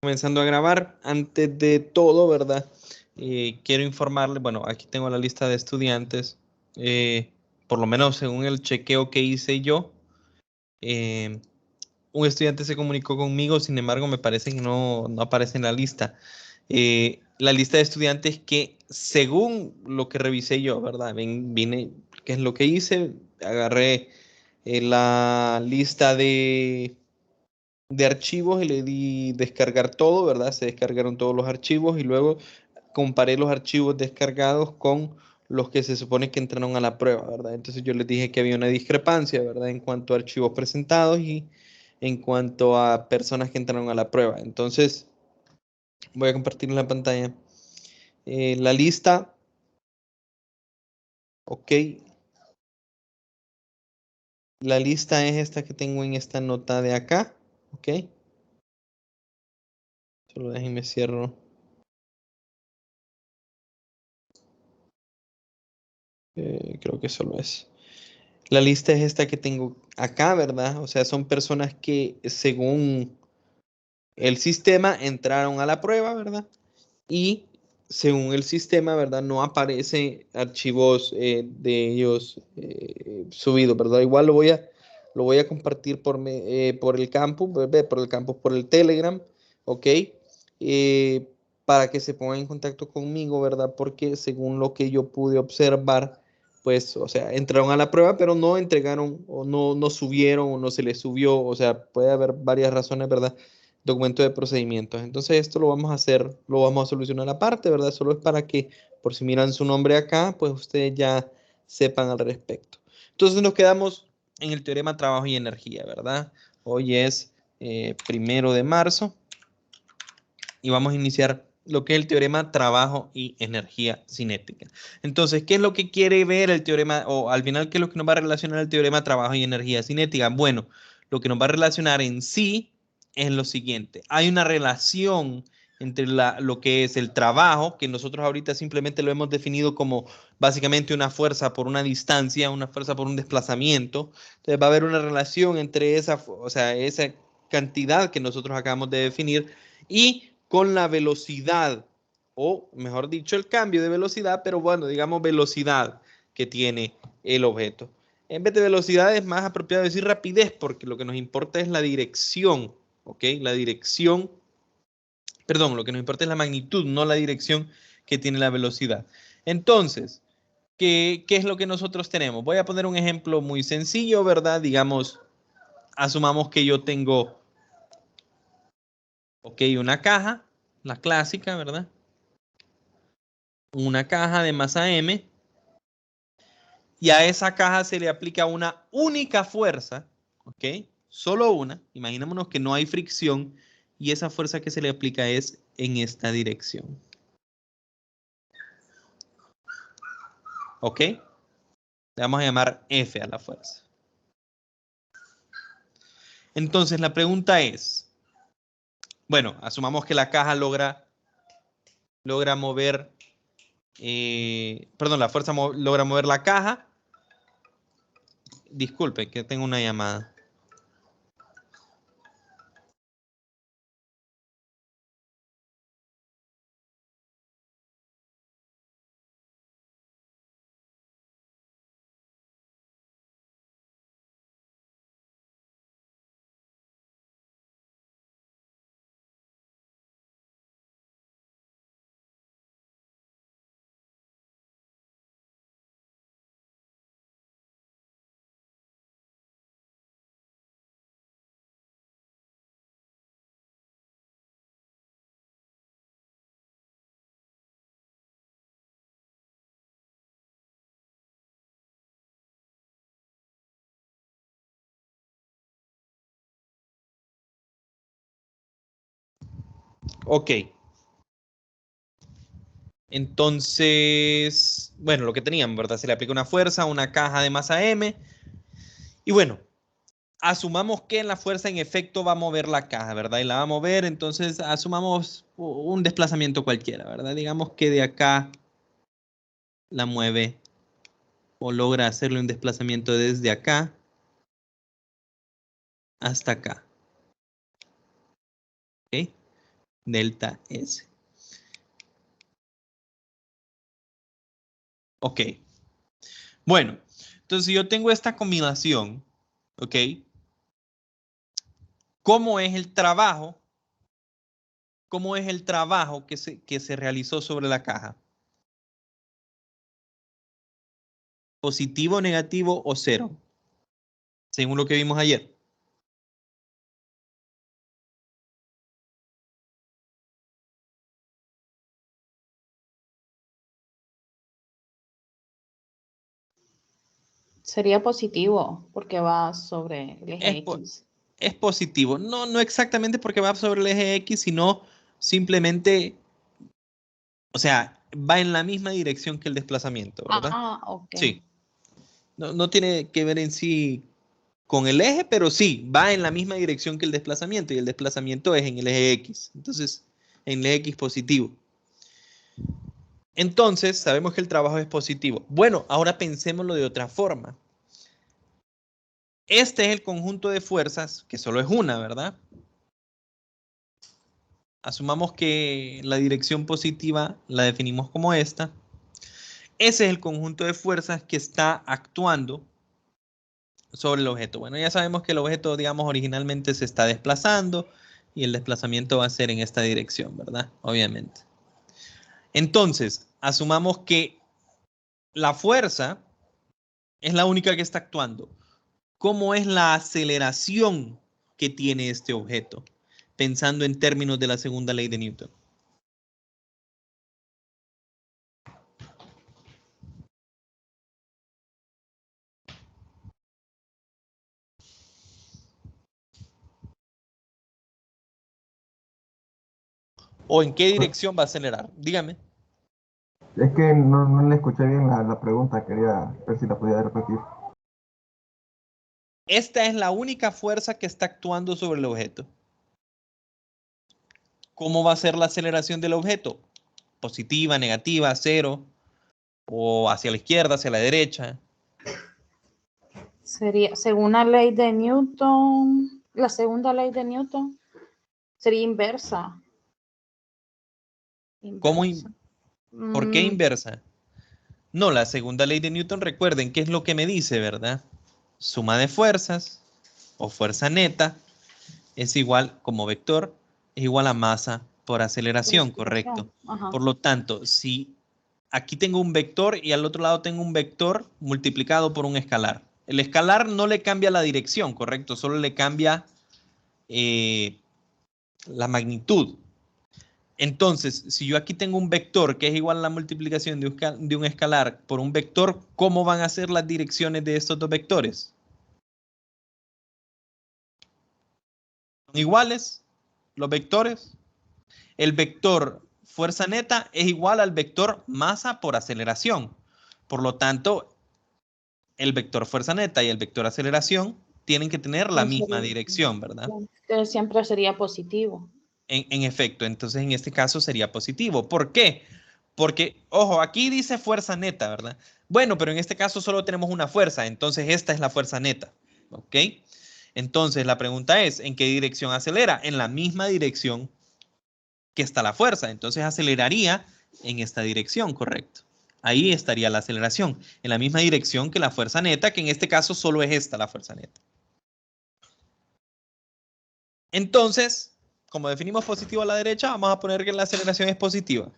Comenzando a grabar. Antes de todo, ¿verdad? Quiero informarle, bueno, aquí tengo la lista de estudiantes, por lo menos según el chequeo que hice yo, un estudiante se comunicó conmigo, sin embargo, me parece que no aparece en la lista. La lista de estudiantes que, según lo que revisé yo, ¿verdad? Vine, ¿qué es lo que hice? Agarré la lista de archivos y le di descargar todo, ¿verdad? Se descargaron todos los archivos y luego comparé los archivos descargados con los que se supone que entraron a la prueba, ¿verdad? Entonces yo les dije que había una discrepancia, ¿verdad? En cuanto a archivos presentados y en cuanto a personas que entraron a la prueba. Entonces voy a compartir en la pantalla la lista. Ok. La lista es esta que tengo en esta nota de acá. Ok. Solo déjenme cierro. Creo que solo es. La lista es esta que tengo acá, ¿verdad? O sea, son personas que según el sistema entraron a la prueba, ¿verdad? Y según el sistema, ¿verdad? No aparecen archivos de ellos subidos, ¿verdad? Igual lo voy a compartir por el campus, por el Telegram, ¿ok? Para que se pongan en contacto conmigo, ¿verdad? Porque según lo que yo pude observar, pues, o sea, entraron a la prueba, pero no entregaron o no subieron o no se les subió, o sea, puede haber varias razones, ¿verdad? Documento de procedimientos. Entonces esto lo vamos a hacer, lo vamos a solucionar aparte, ¿verdad? Solo es para que, por si miran su nombre acá, pues ustedes ya sepan al respecto. Entonces nos quedamos en el teorema trabajo y energía, ¿verdad? Hoy es 1 de marzo y vamos a iniciar lo que es el teorema trabajo y energía cinética. Entonces, ¿qué es lo que quiere ver el teorema, o al final, qué es lo que nos va a relacionar el teorema trabajo y energía cinética? Bueno, lo que nos va a relacionar en sí es lo siguiente. Hay una relación entre lo que es el trabajo, que nosotros ahorita simplemente lo hemos definido como básicamente una fuerza por una distancia, una fuerza por un desplazamiento. Entonces va a haber una relación entre esa, o sea, esa cantidad que nosotros acabamos de definir y con la velocidad, o mejor dicho, el cambio de velocidad, pero bueno, digamos velocidad que tiene el objeto. En vez de velocidad es más apropiado decir rapidez, porque lo que nos importa es la dirección, ¿ok? La dirección, perdón, lo que nos importa es la magnitud, no la dirección que tiene la velocidad. Entonces, ¿qué es lo que nosotros tenemos? Voy a poner un ejemplo muy sencillo, ¿verdad? Digamos, asumamos que yo tengo, ok, una caja, la clásica, ¿verdad? Una caja de masa M y a esa caja se le aplica una única fuerza, ¿ok? Solo una. Imaginémonos que no hay fricción y esa fuerza que se le aplica es en esta dirección, ¿ok? Le vamos a llamar F a la fuerza. Entonces la pregunta es, bueno, asumamos que la caja logra mover, perdón, la fuerza logra mover la caja. Disculpe, que tengo una llamada. Ok. Entonces, bueno, lo que teníamos, ¿verdad? Se le aplica una fuerza a una caja de masa M. Y bueno, asumamos que la fuerza en efecto va a mover la caja, ¿verdad? Y la va a mover, entonces asumamos un desplazamiento cualquiera, ¿verdad? Digamos que de acá la mueve o logra hacerle un desplazamiento desde acá hasta acá. ¿Ok? delta S. Ok. Bueno, entonces yo tengo esta combinación, ¿ok? ¿Cómo es el trabajo? ¿Cómo es el trabajo que se realizó sobre la caja? ¿Positivo, negativo o cero? Según lo que vimos ayer. Sería positivo porque va sobre el eje Es, X. es positivo. No, no exactamente porque va sobre el eje X, sino simplemente, o sea, va en la misma dirección que el desplazamiento, ¿verdad? Ah, ok. Sí. No, no tiene que ver en sí con el eje, pero sí, va en la misma dirección que el desplazamiento y el desplazamiento es en el eje X. Entonces, en el eje X positivo. Entonces, sabemos que el trabajo es positivo. Bueno, ahora pensémoslo de otra forma. Este es el conjunto de fuerzas, que solo es una, ¿verdad? Asumamos que la dirección positiva la definimos como esta. Ese es el conjunto de fuerzas que está actuando sobre el objeto. Bueno, ya sabemos que el objeto, digamos, originalmente se está desplazando y el desplazamiento va a ser en esta dirección, ¿verdad? Obviamente. Entonces, asumamos que la fuerza es la única que está actuando. ¿Cómo es la aceleración que tiene este objeto? Pensando en términos de la segunda ley de Newton. ¿O en qué dirección va a acelerar? Dígame. Es que no le escuché bien la pregunta, quería ver si la podía repetir. Esta es la única fuerza que está actuando sobre el objeto. ¿Cómo va a ser la aceleración del objeto? Positiva, negativa, cero, o hacia la izquierda, hacia la derecha. Sería, según la ley de Newton, la segunda ley de Newton sería inversa. ¿Cómo Inversa. ¿Por qué Mm, inversa? No, la segunda ley de Newton, recuerden, ¿qué es lo que me dice, verdad? Suma de fuerzas o fuerza neta es igual, como vector, es igual a masa por por aceleración, correcto. aceleración. Ajá. Por lo tanto, si aquí tengo un vector y al otro lado tengo un vector multiplicado por un escalar. El escalar no le cambia la dirección, correcto, solo le cambia la magnitud. Entonces, si yo aquí tengo un vector que es igual a la multiplicación de un escalar por un vector, ¿cómo van a ser las direcciones de estos dos vectores? ¿Son iguales los vectores? El vector fuerza neta es igual al vector masa por aceleración. Por lo tanto, el vector fuerza neta y el vector aceleración tienen que tener la misma dirección, ¿verdad? Entonces siempre sería positivo. En efecto, entonces en este caso sería positivo. ¿Por qué? Porque, ojo, aquí dice fuerza neta, ¿verdad? Bueno, pero en este caso solo tenemos una fuerza, entonces esta es la fuerza neta, ¿ok? Entonces la pregunta es, ¿en qué dirección acelera? En la misma dirección que está la fuerza, entonces aceleraría en esta dirección, correcto. Ahí estaría la aceleración, en la misma dirección que la fuerza neta, que en este caso solo es esta la fuerza neta. Entonces, como definimos positivo a la derecha, vamos a poner que la aceleración es positiva.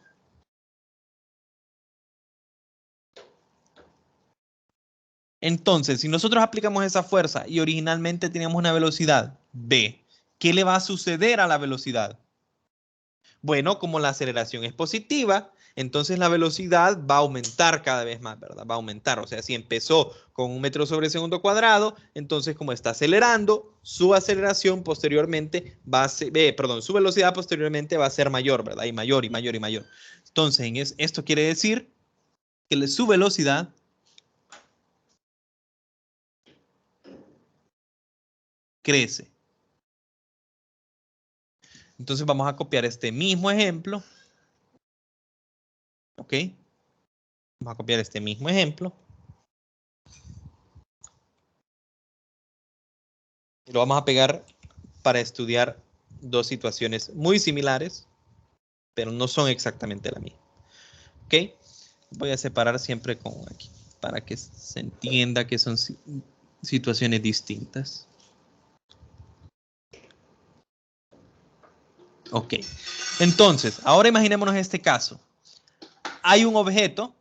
Entonces, si nosotros aplicamos esa fuerza y originalmente teníamos una velocidad v, ¿qué le va a suceder a la velocidad? Bueno, como la aceleración es positiva, entonces la velocidad va a aumentar cada vez más, ¿verdad? Va a aumentar. O sea, si empezó con 1 metro sobre segundo cuadrado, entonces como está acelerando, su aceleración posteriormente va a ser, perdón, su velocidad posteriormente va a ser mayor, ¿verdad? Y mayor y mayor y mayor. Entonces, esto quiere decir que su velocidad crece. Entonces vamos a copiar este mismo ejemplo. ¿Ok? Vamos a copiar este mismo ejemplo. Y lo vamos a pegar para estudiar dos situaciones muy similares. pero no son exactamente la misma. ¿Ok? Voy a separar siempre con aquí, para que se entienda que son situaciones distintas. Ok. Entonces, ahora imaginémonos este caso. Hay un objeto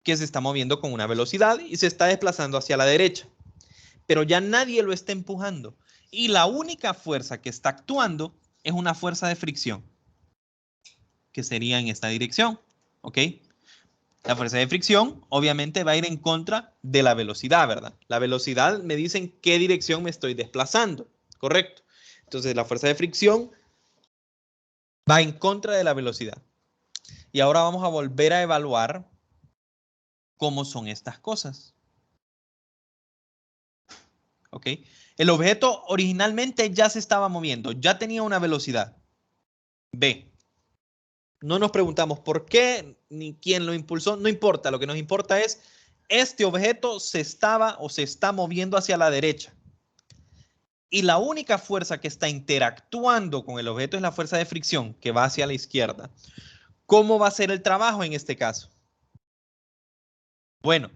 que se está moviendo con una velocidad y se está desplazando hacia la derecha, pero ya nadie lo está empujando. Y la única fuerza que está actuando es una fuerza de fricción, que sería en esta dirección. ¿Ok? La fuerza de fricción obviamente va a ir en contra de la velocidad, ¿verdad? La velocidad me dice en qué dirección me estoy desplazando, ¿correcto? Entonces la fuerza de fricción va en contra de la velocidad. Y ahora vamos a volver a evaluar cómo son estas cosas. ¿Ok? El objeto originalmente ya se estaba moviendo, ya tenía una velocidad. B. No nos preguntamos por qué ni quién lo impulsó, no importa, lo que nos importa es este objeto se estaba o se está moviendo hacia la derecha. Y la única fuerza que está interactuando con el objeto es la fuerza de fricción que va hacia la izquierda. ¿Cómo va a ser el trabajo en este caso? Bueno,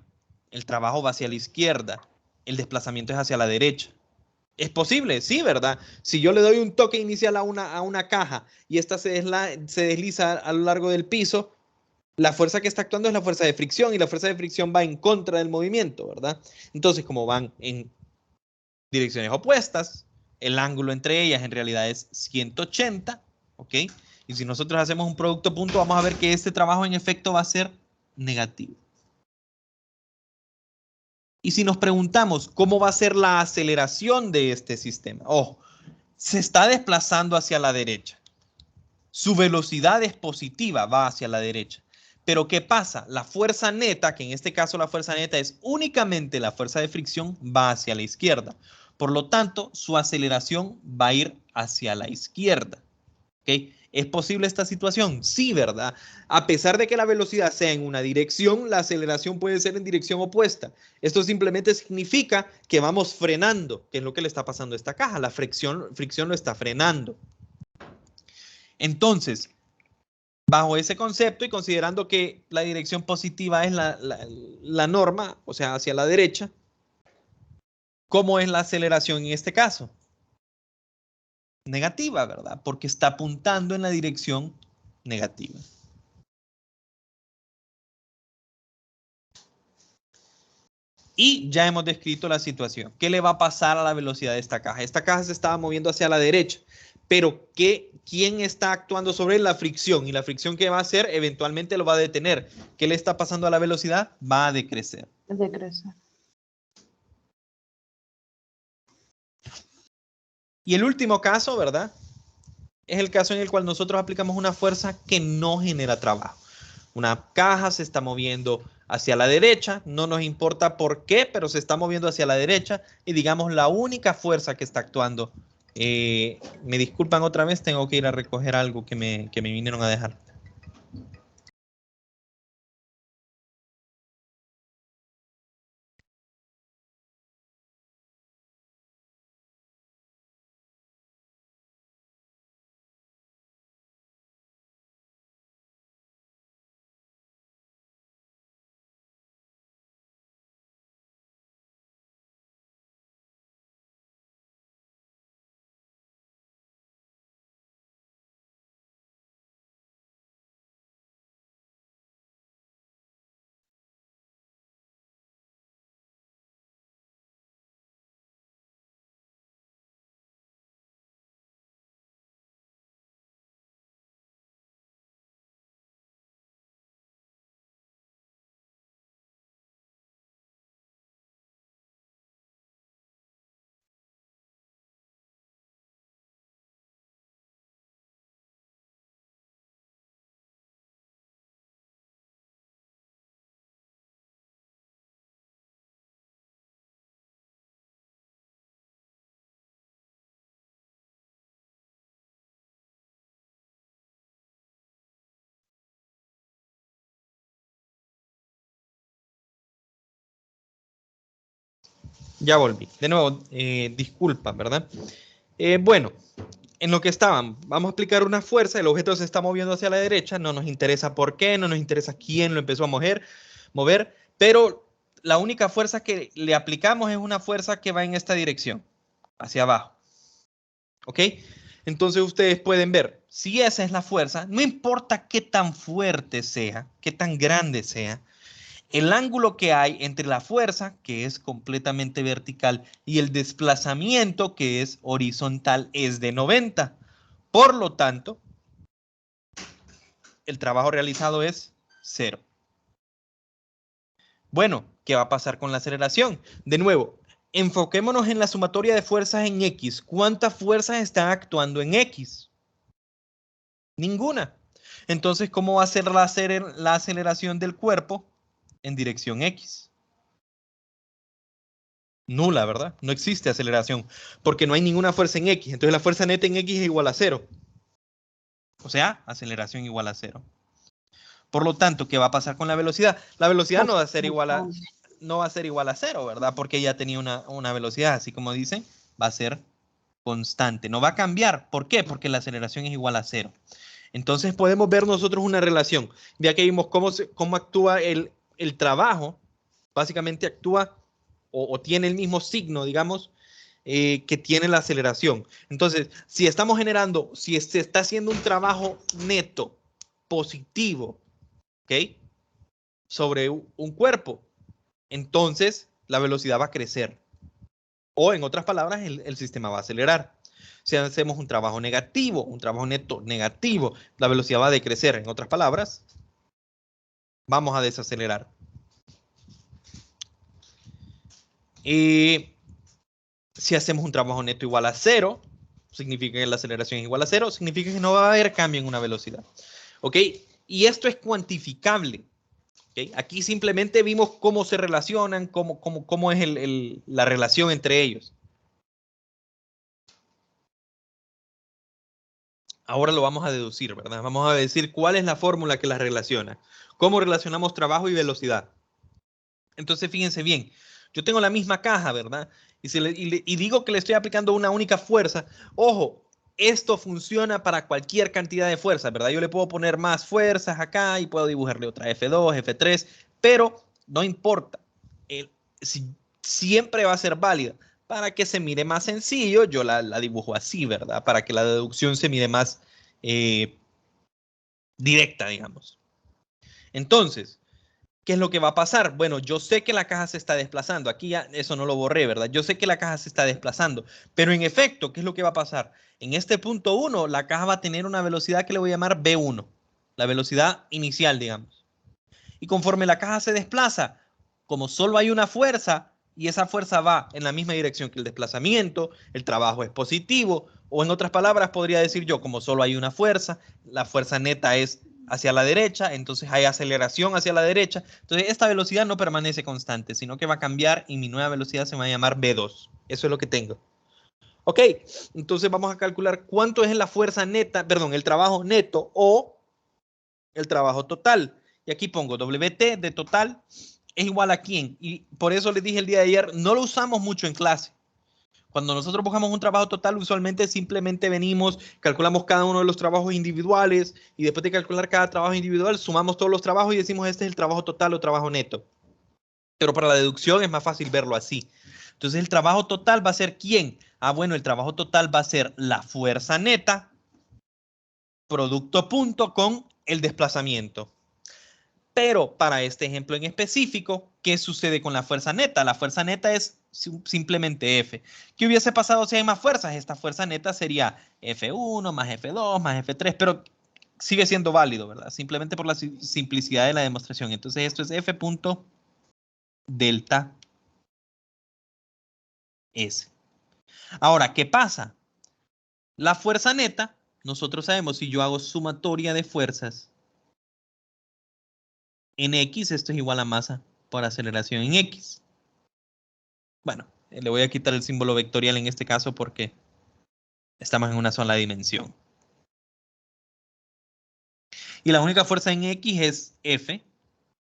el trabajo va hacia la izquierda, el desplazamiento es hacia la derecha. Es posible, sí, ¿verdad? Si yo le doy un toque inicial a una caja y esta se desliza a lo largo del piso, la fuerza que está actuando es la fuerza de fricción y la fuerza de fricción va en contra del movimiento, ¿verdad? Entonces, como van en direcciones opuestas, el ángulo entre ellas en realidad es 180, ¿ok? Y si nosotros hacemos un producto punto, vamos a ver que este trabajo en efecto va a ser negativo. Y si nos preguntamos cómo va a ser la aceleración de este sistema, se está desplazando hacia la derecha. Su velocidad es positiva, va hacia la derecha. Pero ¿qué pasa? La fuerza neta, que en este caso la fuerza neta es únicamente la fuerza de fricción, va hacia la izquierda. Por lo tanto, su aceleración va a ir hacia la izquierda. ¿Ok? ¿Es posible esta situación? Sí, ¿verdad? A pesar de que la velocidad sea en una dirección, la aceleración puede ser en dirección opuesta. Esto simplemente significa que vamos frenando, que es lo que le está pasando a esta caja. La fricción lo está frenando. Entonces, bajo ese concepto y considerando que la dirección positiva es la norma, o sea, hacia la derecha, ¿cómo es la aceleración en este caso? Negativa, ¿verdad? Porque está apuntando en la dirección negativa. Y ya hemos descrito la situación. ¿Qué le va a pasar a la velocidad de esta caja? Esta caja se estaba moviendo hacia la derecha, pero ¿quién está actuando sobre la fricción? Y la fricción que va a hacer eventualmente lo va a detener. ¿Qué le está pasando a la velocidad? Va a decrecer. Decrecer. Y el último caso, ¿verdad? Es el caso en el cual nosotros aplicamos una fuerza que no genera trabajo. Una caja se está moviendo hacia la derecha, no nos importa por qué, pero se está moviendo hacia la derecha y digamos la única fuerza que está actuando. Me disculpan otra vez, tengo que ir a recoger algo que me vinieron a dejar. Ya volví. De nuevo, disculpa, ¿verdad? Bueno, en lo que estaban, vamos a aplicar una fuerza, el objeto se está moviendo hacia la derecha, no nos interesa por qué, no nos interesa quién lo empezó a mover, pero la única fuerza que le aplicamos es una fuerza que va en esta dirección, hacia abajo. ¿Ok? Entonces ustedes pueden ver, si esa es la fuerza, no importa qué tan fuerte sea, qué tan grande sea, el ángulo que hay entre la fuerza, que es completamente vertical, y el desplazamiento, que es horizontal, es de 90. Por lo tanto, el trabajo realizado es 0. Bueno, ¿qué va a pasar con la aceleración? De nuevo, enfoquémonos en la sumatoria de fuerzas en X. ¿Cuántas fuerzas están actuando en X? Ninguna. Entonces, ¿cómo va a ser la aceleración del cuerpo en dirección X? Nula, ¿verdad? No existe aceleración porque no hay ninguna fuerza en X. Entonces la fuerza neta en X es igual a 0. O sea, aceleración igual a 0. Por lo tanto, ¿qué va a pasar con la velocidad? La velocidad no va a ser igual a 0, ¿verdad? Porque ya tenía una velocidad, así como dicen, va a ser constante. No va a cambiar. ¿Por qué? Porque la aceleración es igual a 0. Entonces podemos ver nosotros una relación. Ya que vimos cómo actúa el trabajo. Básicamente actúa o tiene el mismo signo, digamos, que tiene la aceleración. Entonces, si estamos generando, si se está haciendo un trabajo neto, positivo, ¿ok? Sobre un cuerpo, entonces la velocidad va a crecer. O en otras palabras, el sistema va a acelerar. Si hacemos un trabajo negativo, un trabajo neto negativo, la velocidad va a decrecer. En otras palabras, vamos a desacelerar. Y si hacemos un trabajo neto igual a 0, significa que la aceleración es igual a 0, significa que no va a haber cambio en una velocidad. ¿Ok? Y esto es cuantificable. ¿Okay? Aquí simplemente vimos cómo se relacionan, cómo es la relación entre ellos. Ahora lo vamos a deducir, ¿verdad? Vamos a decir cuál es la fórmula que las relaciona. ¿Cómo relacionamos trabajo y velocidad? Entonces, fíjense bien. Yo tengo la misma caja, ¿verdad? Y digo que le estoy aplicando una única fuerza. Ojo, esto funciona para cualquier cantidad de fuerzas, ¿verdad? Yo le puedo poner más fuerzas acá y puedo dibujarle otra F2, F3, pero no importa. Siempre va a ser válida. Para que se mire más sencillo, yo la dibujo así, ¿verdad? Para que la deducción se mire más directa, digamos. Entonces, ¿qué es lo que va a pasar? Bueno, yo sé que la caja se está desplazando. Aquí ya eso no lo borré, ¿verdad? Yo sé que la caja se está desplazando. Pero en efecto, ¿qué es lo que va a pasar? En este punto 1, la caja va a tener una velocidad que le voy a llamar B1. La velocidad inicial, digamos. Y conforme la caja se desplaza, como solo hay una fuerza y esa fuerza va en la misma dirección que el desplazamiento, el trabajo es positivo, o en otras palabras podría decir yo, como solo hay una fuerza, la fuerza neta es hacia la derecha, entonces hay aceleración hacia la derecha. Entonces esta velocidad no permanece constante, sino que va a cambiar y mi nueva velocidad se va a llamar B2. Eso es lo que tengo. Ok, entonces vamos a calcular cuánto es la fuerza neta, perdón, el trabajo neto o el trabajo total. Y aquí pongo WT de total es igual a quién. Y por eso les dije el día de ayer, no lo usamos mucho en clase. Cuando nosotros buscamos un trabajo total, usualmente simplemente venimos, calculamos cada uno de los trabajos individuales y después de calcular cada trabajo individual, sumamos todos los trabajos y decimos este es el trabajo total o trabajo neto. Pero para la deducción es más fácil verlo así. Entonces el trabajo total va a ser ¿quién? Ah, bueno, el trabajo total va a ser la fuerza neta, producto punto con el desplazamiento. Pero para este ejemplo en específico, ¿qué sucede con la fuerza neta? La fuerza neta es simplemente F. ¿Qué hubiese pasado si hay más fuerzas? Esta fuerza neta sería F1 más F2 más F3, pero sigue siendo válido, ¿verdad? Simplemente por la simplicidad de la demostración. Entonces esto es F punto delta S. Ahora, ¿qué pasa? La fuerza neta, nosotros sabemos si yo hago sumatoria de fuerzas en X, esto es igual a masa por aceleración en X. Bueno, le voy a quitar el símbolo vectorial en este caso porque estamos en una sola dimensión. Y la única fuerza en X es F.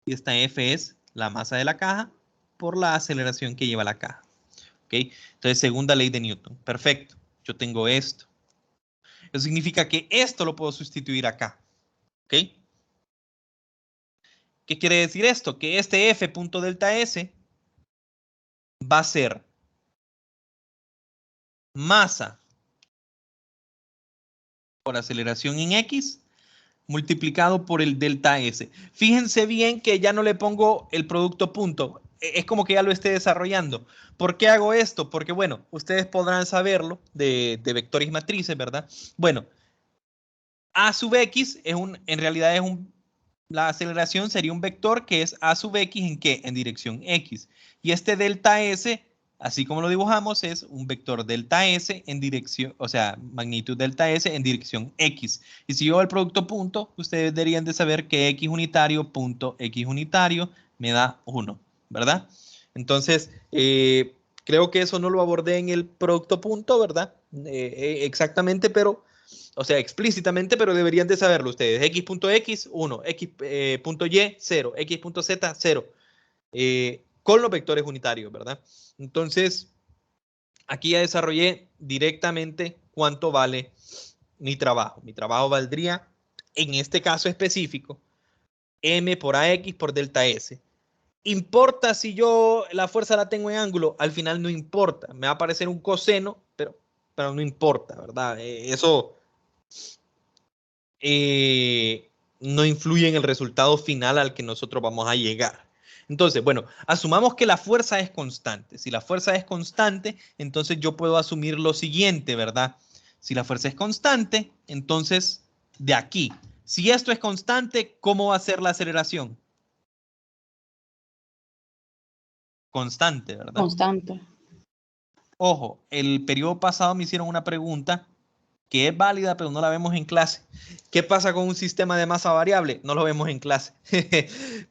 Y esta F es la masa de la caja por la aceleración que lleva la caja. ¿Ok? Entonces, segunda ley de Newton. Perfecto. Yo tengo esto. Eso significa que esto lo puedo sustituir acá. ¿Ok? ¿Qué quiere decir esto? Que este F punto delta S va a ser masa por aceleración en X multiplicado por el delta S. Fíjense bien que ya no le pongo el producto punto. Es como que ya lo esté desarrollando. ¿Por qué hago esto? Porque, bueno, ustedes podrán saberlo de vectores y matrices, ¿verdad? Bueno, A sub X es en realidad la aceleración sería un vector que es A sub X ¿en qué? En dirección X. Y este delta S, así como lo dibujamos, es un vector delta S en dirección, o sea, magnitud delta S en dirección X. Y si yo el producto punto, ustedes deberían de saber que X unitario punto X unitario me da 1, ¿verdad? Entonces, creo que eso no lo abordé en el producto punto, ¿verdad? Exactamente, pero... O sea, explícitamente, pero deberían de saberlo ustedes. X.X, 1. X.Y, 0. X.Z, 0. Con los vectores unitarios, ¿verdad? Entonces, aquí ya desarrollé directamente cuánto vale mi trabajo. Mi trabajo valdría, en este caso específico, M por AX por delta S. ¿Importa si yo la fuerza la tengo en ángulo? Al final no importa. Me va a aparecer un coseno, pero no importa, ¿verdad? Eso... no influye en el resultado final al que nosotros vamos a llegar. Entonces, bueno, asumamos que la fuerza es constante. Si la fuerza es constante, entonces yo puedo asumir lo siguiente, ¿verdad? Si la fuerza es constante, entonces de aquí, si esto es constante, ¿cómo va a ser la aceleración? Constante, ¿verdad? Constante. Ojo, el periodo pasado me hicieron una pregunta que es válida, pero no la vemos en clase. ¿Qué pasa con un sistema de masa variable? No lo vemos en clase,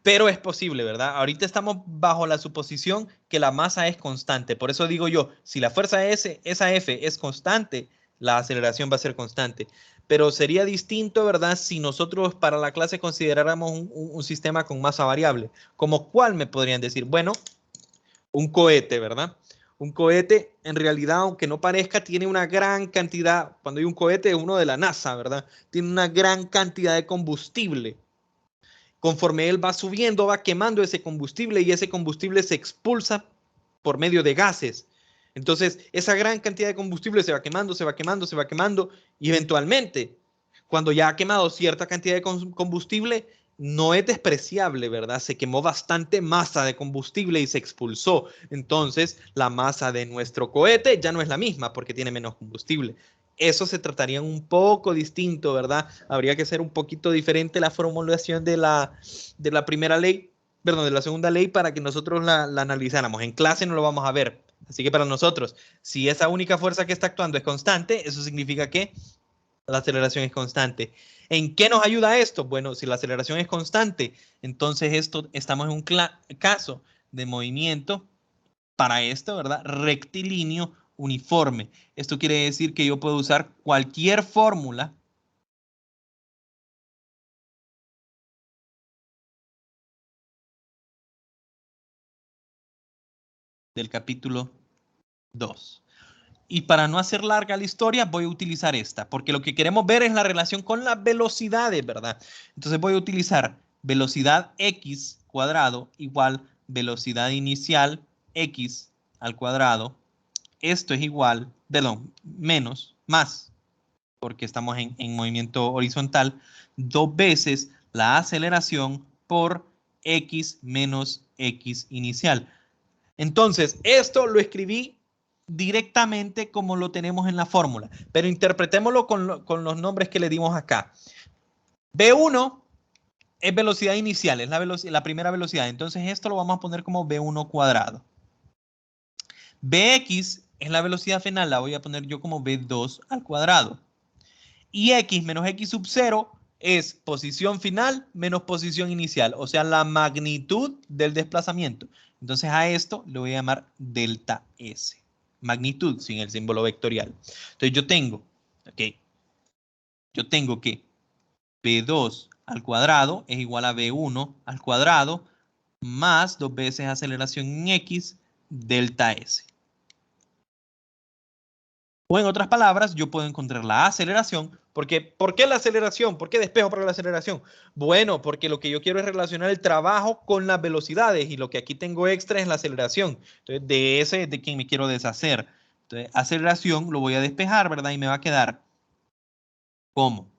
pero es posible, ¿verdad? Ahorita estamos bajo la suposición que la masa es constante. Por eso digo yo, si la fuerza S, esa F es constante, la aceleración va a ser constante. Pero sería distinto, ¿verdad? Si nosotros para la clase consideráramos un sistema con masa variable. ¿Como cuál me podrían decir? Bueno, un cohete, ¿verdad? Un cohete, en realidad, aunque no parezca, tiene una gran cantidad, cuando hay un cohete es uno de la NASA, ¿verdad? Tiene una gran cantidad de combustible. Conforme él va subiendo, va quemando ese combustible y ese combustible se expulsa por medio de gases. Entonces, esa gran cantidad de combustible se va quemando, se va quemando, se va quemando y eventualmente, cuando ya ha quemado cierta cantidad de combustible, no es despreciable, ¿verdad? Se quemó bastante masa de combustible y se expulsó. Entonces, la masa de nuestro cohete ya no es la misma porque tiene menos combustible. Eso se trataría un poco distinto, ¿verdad? Habría que ser un poquito diferente la formulación de la primera ley, perdón, de la segunda ley para que nosotros la analizáramos. En clase no lo vamos a ver. Así que para nosotros, si esa única fuerza que está actuando es constante, eso significa que la aceleración es constante. ¿En qué nos ayuda esto? Bueno, si la aceleración es constante, entonces estamos en un caso de movimiento para esto, ¿verdad? Rectilíneo uniforme. Esto quiere decir que yo puedo usar cualquier fórmula del capítulo 2. Y para no hacer larga la historia, voy a utilizar esta, porque lo que queremos ver es la relación con las velocidades, ¿verdad? Entonces voy a utilizar velocidad x cuadrado igual velocidad inicial x al cuadrado. Esto es igual, perdón, más, porque estamos en movimiento horizontal, 2 veces la aceleración por x menos x inicial. Entonces, esto lo escribí directamente como lo tenemos en la fórmula, pero interpretémoslo con los nombres que le dimos acá. B1 es velocidad inicial, es la primera velocidad. Entonces, esto lo vamos a poner como B1 cuadrado. Bx es la velocidad final, la voy a poner yo como B2 al cuadrado. Y x menos x sub 0 es posición final menos posición inicial, o sea, la magnitud del desplazamiento. Entonces a esto le voy a llamar delta S. Magnitud sin el símbolo vectorial. Entonces yo tengo que B2 al cuadrado es igual a B1 al cuadrado más 2 veces aceleración en X delta S. O en otras palabras, yo puedo encontrar la aceleración. Porque, ¿por qué la aceleración? ¿Por qué despejo para la aceleración? Bueno, porque lo que yo quiero es relacionar el trabajo con las velocidades y lo que aquí tengo extra es la aceleración. Entonces, de ese es de quien me quiero deshacer. Entonces, aceleración lo voy a despejar, ¿verdad? Y me va a quedar como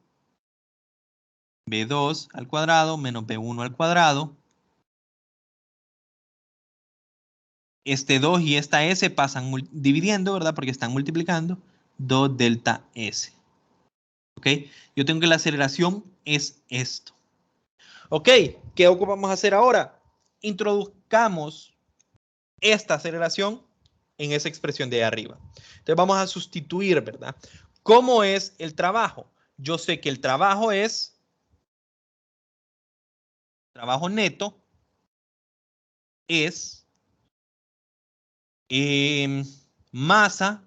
B2 al cuadrado menos B1 al cuadrado. Este 2 y esta S pasan dividiendo, ¿verdad? Porque están multiplicando. 2 delta S. ¿Ok? Yo tengo que la aceleración es esto. ¿Ok? ¿Qué vamos a hacer ahora? Introduzcamos esta aceleración en esa expresión de arriba. Entonces vamos a sustituir, ¿verdad? ¿Cómo es el trabajo? Yo sé que el trabajo es trabajo neto es masa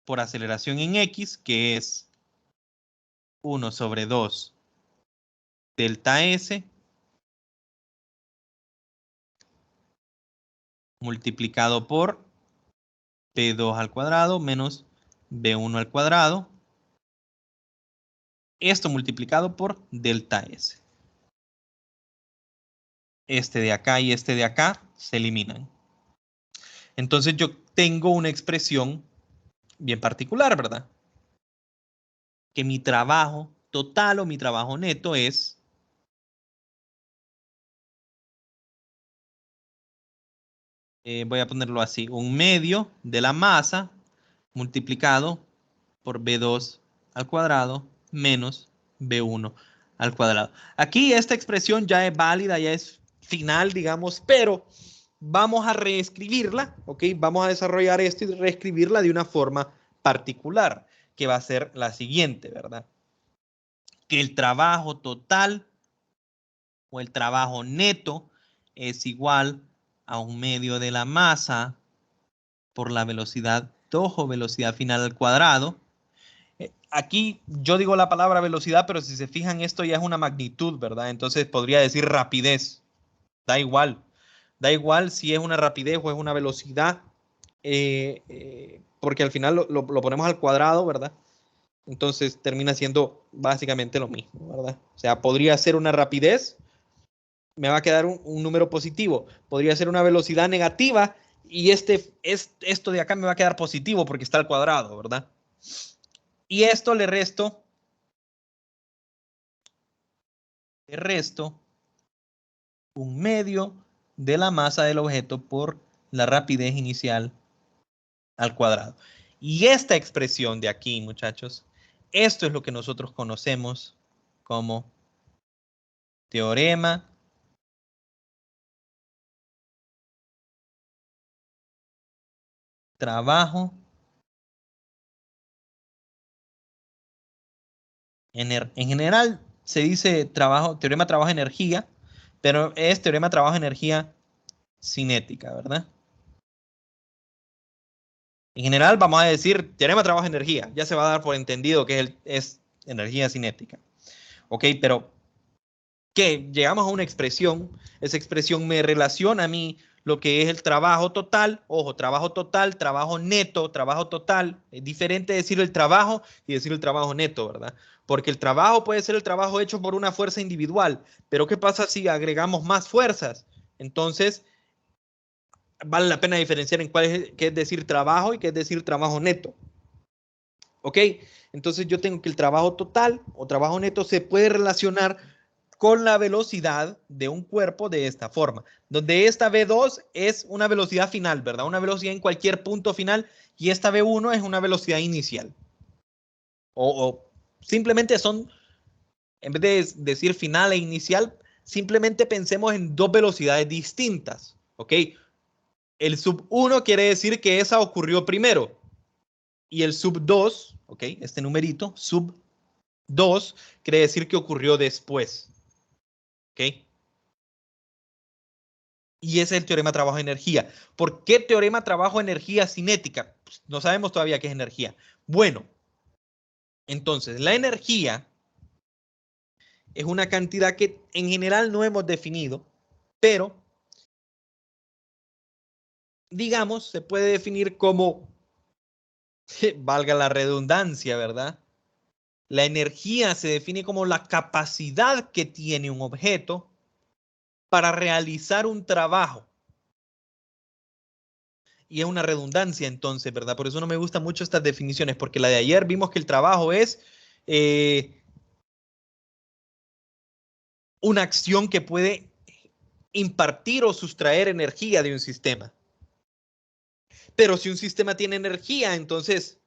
por aceleración en X, que es 1 sobre 2 delta S multiplicado por P2 al cuadrado menos B1 al cuadrado. Esto multiplicado por delta S. Este de acá y este de acá se eliminan. Entonces yo tengo una expresión bien particular, ¿verdad? Que mi trabajo total o mi trabajo neto es voy a ponerlo así, 1/2 de la masa multiplicado por B2 al cuadrado menos B1 al cuadrado. Aquí esta expresión ya es válida, ya es final, digamos, pero vamos a reescribirla, ¿ok? Vamos a desarrollar esto y reescribirla de una forma particular, que va a ser la siguiente, ¿verdad? Que el trabajo total o el trabajo neto es igual a 1/2 de la masa por la velocidad 2 o velocidad final al cuadrado. Aquí yo digo la palabra velocidad, pero si se fijan esto ya es una magnitud, ¿verdad? Entonces podría decir rapidez. Da igual. Da igual si es una rapidez o es una velocidad, porque al final lo ponemos al cuadrado, ¿verdad? Entonces termina siendo básicamente lo mismo, ¿verdad? O sea, podría ser una rapidez, me va a quedar un número positivo. Podría ser una velocidad negativa y esto de acá me va a quedar positivo porque está al cuadrado, ¿verdad? Y esto le resto 1/2 de la masa del objeto por la rapidez inicial al cuadrado. Y esta expresión de aquí, muchachos, esto es lo que nosotros conocemos como teorema trabajo en general se dice teorema trabajo energía, pero es teorema trabajo energía cinética, ¿verdad? En general vamos a decir teorema trabajo energía, ya se va a dar por entendido que es energía cinética. Ok, pero que llegamos a una expresión, esa expresión me relaciona a mí lo que es el trabajo total, ojo, trabajo total, trabajo neto, trabajo total, es diferente decir el trabajo y decir el trabajo neto, ¿verdad? Porque el trabajo puede ser el trabajo hecho por una fuerza individual, pero ¿qué pasa si agregamos más fuerzas? Entonces, vale la pena diferenciar en qué es decir trabajo y qué es decir trabajo neto. ¿Ok? Entonces yo tengo que el trabajo total o trabajo neto se puede relacionar con la velocidad de un cuerpo de esta forma, donde esta V2 es una velocidad final, ¿verdad? Una velocidad en cualquier punto final y esta V1 es una velocidad inicial. O simplemente son, en vez de decir final e inicial, simplemente pensemos en dos velocidades distintas, ¿ok? El sub 1 quiere decir que esa ocurrió primero y el sub 2, ¿ok? Este numerito, sub 2, quiere decir que ocurrió después, ¿ok? Y ese es el teorema trabajo-energía. ¿Por qué teorema trabajo-energía cinética? Pues no sabemos todavía qué es energía. Bueno, entonces la energía es una cantidad que en general no hemos definido, pero digamos se puede definir como Valga la redundancia, ¿verdad? La energía se define como la capacidad que tiene un objeto para realizar un trabajo. Y es una redundancia entonces, ¿verdad? Por eso no me gustan mucho estas definiciones, porque la de ayer vimos que el trabajo es una acción que puede impartir o sustraer energía de un sistema. Pero si un sistema tiene energía, entonces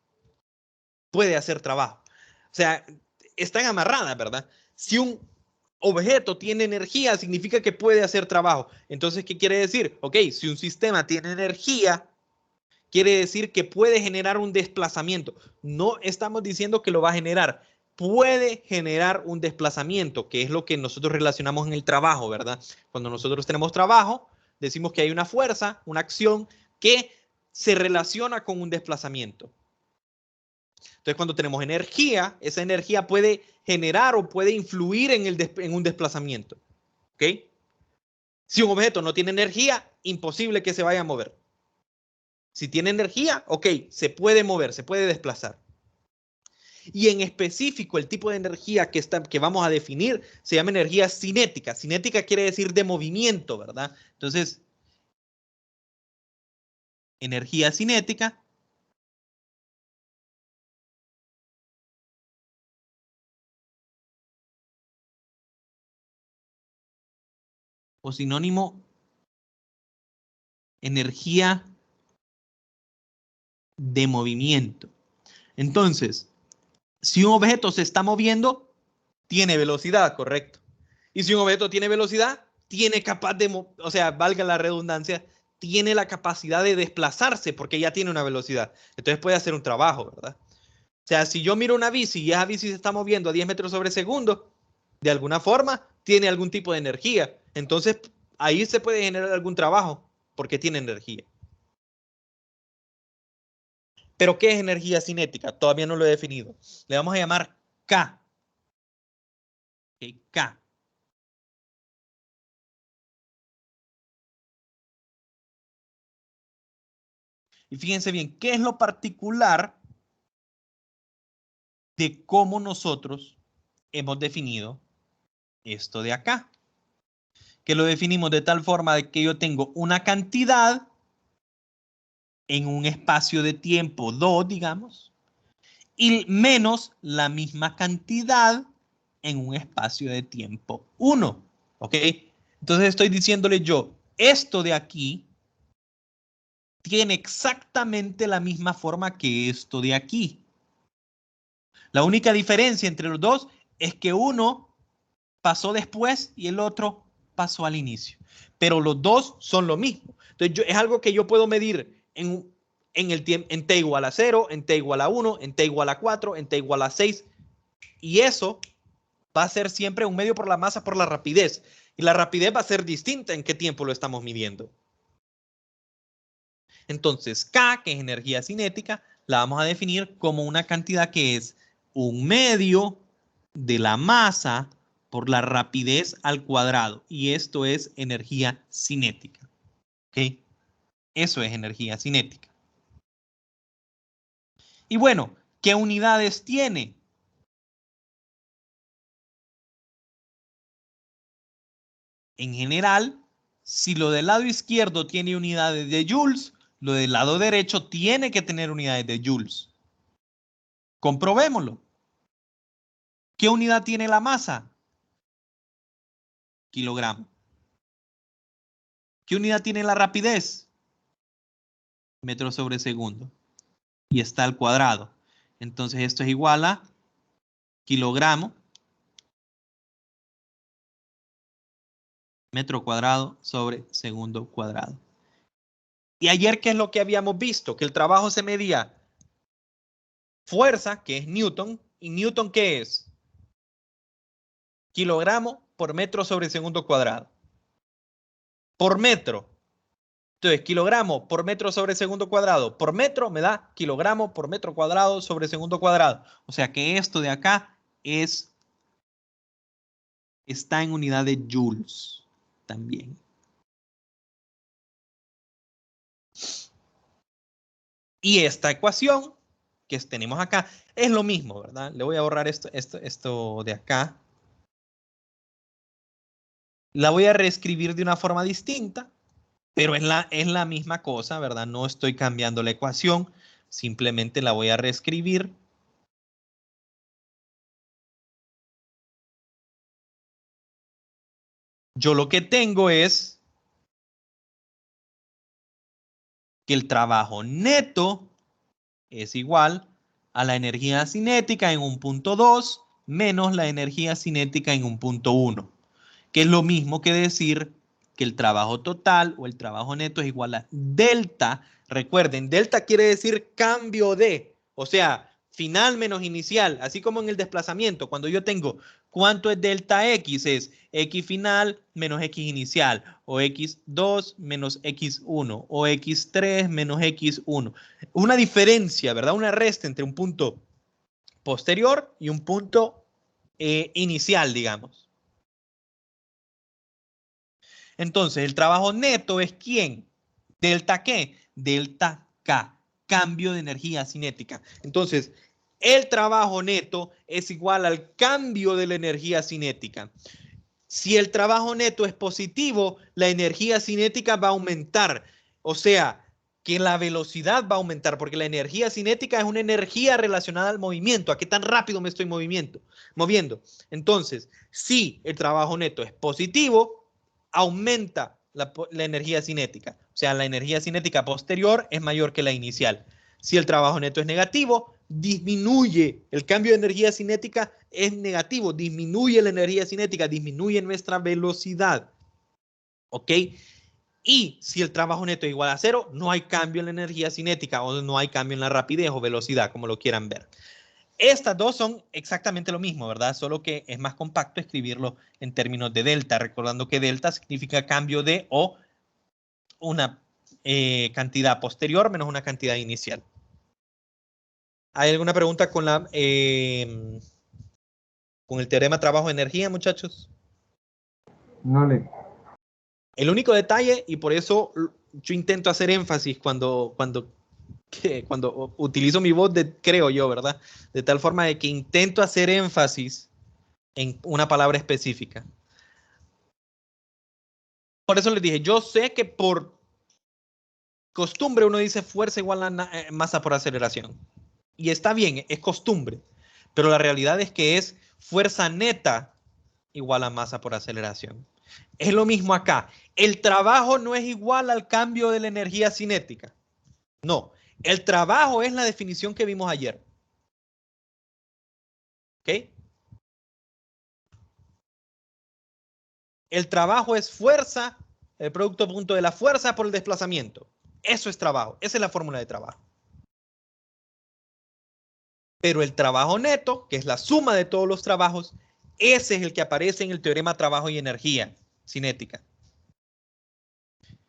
puede hacer trabajo. O sea, están amarradas, ¿verdad? Si un objeto tiene energía, significa que puede hacer trabajo. Entonces, ¿qué quiere decir? Ok, si un sistema tiene energía, quiere decir que puede generar un desplazamiento. No estamos diciendo que lo va a generar. Puede generar un desplazamiento, que es lo que nosotros relacionamos en el trabajo, ¿verdad? Cuando nosotros tenemos trabajo, decimos que hay una fuerza, una acción que se relaciona con un desplazamiento. Entonces, cuando tenemos energía, esa energía puede generar o puede influir en un desplazamiento. ¿Ok? Si un objeto no tiene energía, imposible que se vaya a mover. Si tiene energía, ok, se puede mover, se puede desplazar. Y en específico, el tipo de energía que vamos a definir se llama energía cinética. Cinética quiere decir de movimiento, ¿verdad? Entonces, energía cinética o sinónimo, energía de movimiento. Entonces, si un objeto se está moviendo, tiene velocidad, correcto. Y si un objeto tiene velocidad, tiene capaz de, o sea, valga la redundancia, tiene la capacidad de desplazarse porque ya tiene una velocidad. Entonces puede hacer un trabajo, ¿verdad? O sea, si yo miro una bici y esa bici se está moviendo a 10 metros sobre segundo, de alguna forma tiene algún tipo de energía. Entonces ahí se puede generar algún trabajo porque tiene energía. Pero ¿qué es energía cinética? Todavía no lo he definido. Le vamos a llamar K. Okay, K. Y fíjense bien, ¿qué es lo particular de cómo nosotros hemos definido esto de acá? Que lo definimos de tal forma de que yo tengo una cantidad en un espacio de tiempo 2, digamos, y menos la misma cantidad en un espacio de tiempo 1. ¿Ok? Entonces estoy diciéndole yo, esto de aquí tiene exactamente la misma forma que esto de aquí. La única diferencia entre los dos es que uno pasó después y el otro pasó al inicio. Pero los dos son lo mismo. Entonces, es algo que yo puedo medir en t igual a 0, en t igual a 1, en t igual a 4, en t igual a 6. Y eso va a ser siempre un medio por la masa por la rapidez. Y la rapidez va a ser distinta en qué tiempo lo estamos midiendo. Entonces, K, que es energía cinética, la vamos a definir como una cantidad que es un medio de la masa por la rapidez al cuadrado. Y esto es energía cinética. ¿Ok? Eso es energía cinética. Y bueno, ¿qué unidades tiene? En general, si lo del lado izquierdo tiene unidades de joules, lo del lado derecho tiene que tener unidades de joules. Comprobémoslo. ¿Qué unidad tiene la masa? Kilogramo. ¿Qué unidad tiene la rapidez? Metros sobre segundo. Y está al cuadrado. Entonces esto es igual a kilogramo metro cuadrado sobre segundo cuadrado. Y ayer, ¿qué es lo que habíamos visto? Que el trabajo se medía fuerza, que es Newton, y Newton, ¿qué es? Kilogramo por metro sobre segundo cuadrado. Por metro. Entonces, kilogramo por metro sobre segundo cuadrado. Por metro me da kilogramo por metro cuadrado sobre segundo cuadrado. O sea que esto de acá está en unidad de joules también. Y esta ecuación que tenemos acá es lo mismo, ¿verdad? Le voy a borrar esto de acá. La voy a reescribir de una forma distinta, pero es la misma cosa, ¿verdad? No estoy cambiando la ecuación, simplemente la voy a reescribir. Yo lo que tengo es que el trabajo neto es igual a la energía cinética en un punto 2 menos la energía cinética en un punto 1, que es lo mismo que decir que el trabajo total o el trabajo neto es igual a delta. Recuerden, delta quiere decir cambio de, o sea, final menos inicial, así como en el desplazamiento, cuando yo tengo cuánto es delta X, es X final menos X inicial, o X2 menos X1, o X3 menos X1. Una diferencia, ¿verdad? Una resta entre un punto posterior y un punto inicial, digamos. Entonces, el trabajo neto es ¿quién? ¿Delta qué? Delta K, cambio de energía cinética. Entonces, el trabajo neto es igual al cambio de la energía cinética. Si el trabajo neto es positivo, la energía cinética va a aumentar. O sea, que la velocidad va a aumentar, porque la energía cinética es una energía relacionada al movimiento, a qué tan rápido me estoy moviendo. Entonces, si el trabajo neto es positivo, aumenta la energía cinética. O sea, la energía cinética posterior es mayor que la inicial. Si el trabajo neto es negativo, disminuye. El cambio de energía cinética es negativo, disminuye la energía cinética, disminuye nuestra velocidad. ¿Ok? Y si el trabajo neto es igual a 0, no hay cambio en la energía cinética o no hay cambio en la rapidez o velocidad, como lo quieran ver. Estas dos son exactamente lo mismo, ¿verdad? Solo que es más compacto escribirlo en términos de delta, recordando que delta significa cambio de o una cantidad posterior menos una cantidad inicial. ¿Hay alguna pregunta con con el teorema trabajo-energía, muchachos? No le. El único detalle, y por eso yo intento hacer énfasis cuando utilizo mi voz, creo yo, ¿verdad? De tal forma de que intento hacer énfasis en una palabra específica. Por eso les dije, yo sé que por costumbre uno dice fuerza igual a masa por aceleración. Y está bien, es costumbre. Pero la realidad es que es fuerza neta igual a masa por aceleración. Es lo mismo acá. El trabajo no es igual al cambio de la energía cinética. No, el trabajo es la definición que vimos ayer. ¿Ok? El trabajo es fuerza, el producto punto de la fuerza por el desplazamiento. Eso es trabajo. Esa es la fórmula de trabajo. Pero el trabajo neto, que es la suma de todos los trabajos, ese es el que aparece en el teorema trabajo y energía cinética.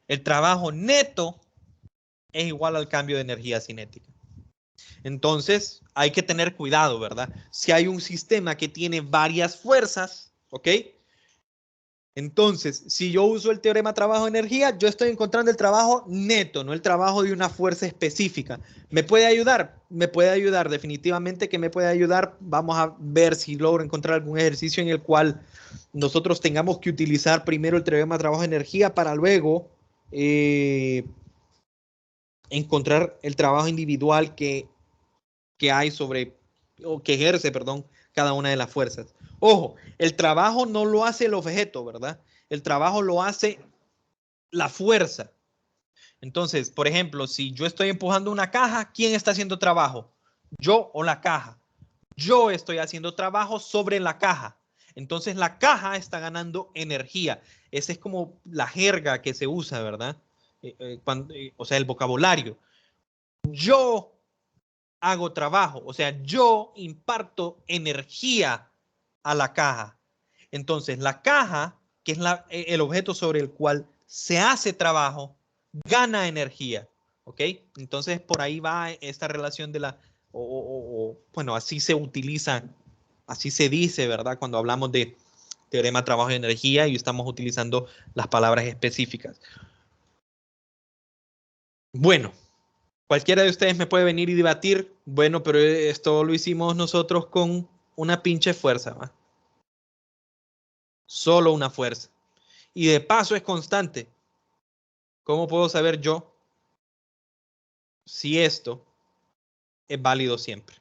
El trabajo neto es igual al cambio de energía cinética. Entonces, hay que tener cuidado, ¿verdad? Si hay un sistema que tiene varias fuerzas, ¿ok? Entonces, si yo uso el teorema trabajo-energía, yo estoy encontrando el trabajo neto, no el trabajo de una fuerza específica. ¿Me puede ayudar? Me puede ayudar, definitivamente que me puede ayudar. Vamos a ver si logro encontrar algún ejercicio en el cual nosotros tengamos que utilizar primero el teorema trabajo-energía para luego encontrar el trabajo individual que hay sobre, o que ejerce, perdón, cada una de las fuerzas. Ojo, el trabajo no lo hace el objeto, ¿verdad? El trabajo lo hace la fuerza. Entonces, por ejemplo, si yo estoy empujando una caja, ¿quién está haciendo trabajo? ¿Yo o la caja? Yo estoy haciendo trabajo sobre la caja. Entonces la caja está ganando energía. Esa es como la jerga que se usa, ¿verdad? O sea, el vocabulario. Yo hago trabajo, o sea, yo imparto energía a la caja. Entonces, la caja, que es el objeto sobre el cual se hace trabajo, gana energía. ¿Ok? Entonces, por ahí va esta relación de bueno, así se utiliza, así se dice, ¿verdad? Cuando hablamos de teorema trabajo y energía y estamos utilizando las palabras específicas. Bueno, Cualquiera de ustedes me puede venir y debatir, bueno, pero esto lo hicimos nosotros con una pinche fuerza, ¿va? Solo una fuerza. Y de paso es constante. ¿Cómo puedo saber yo si esto es válido siempre?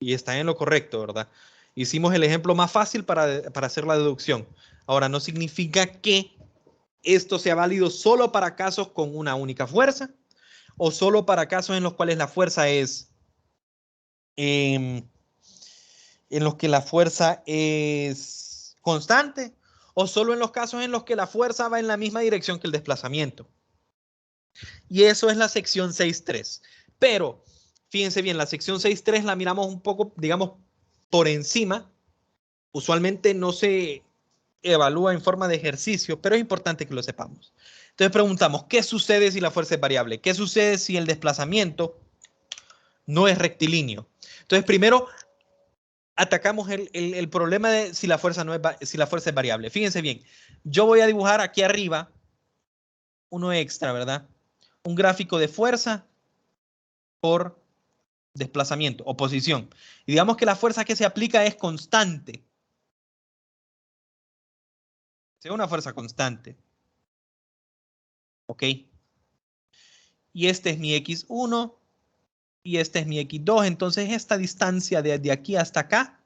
Y está en lo correcto, ¿verdad? Hicimos el ejemplo más fácil para hacer la deducción. Ahora, no significa que esto sea válido solo para casos con una única fuerza o solo para casos en los cuales la fuerza es en los que la fuerza es constante o solo en los casos en los que la fuerza va en la misma dirección que el desplazamiento. Y eso es la sección 6.3. Pero, fíjense bien, la sección 6.3 la miramos un poco, digamos, por encima. Usualmente no se evalúa en forma de ejercicio, pero es importante que lo sepamos. Entonces preguntamos, ¿qué sucede si la fuerza es variable? ¿Qué sucede si el desplazamiento no es rectilíneo? Entonces, primero atacamos el problema de si la fuerza es variable. Fíjense bien, yo voy a dibujar aquí arriba uno extra, ¿verdad? Un gráfico de fuerza por desplazamiento o posición. Y digamos que la fuerza que se aplica es constante. Es una fuerza constante. ¿Ok? Y este es mi X1 y este es mi X2. Entonces esta distancia de aquí hasta acá,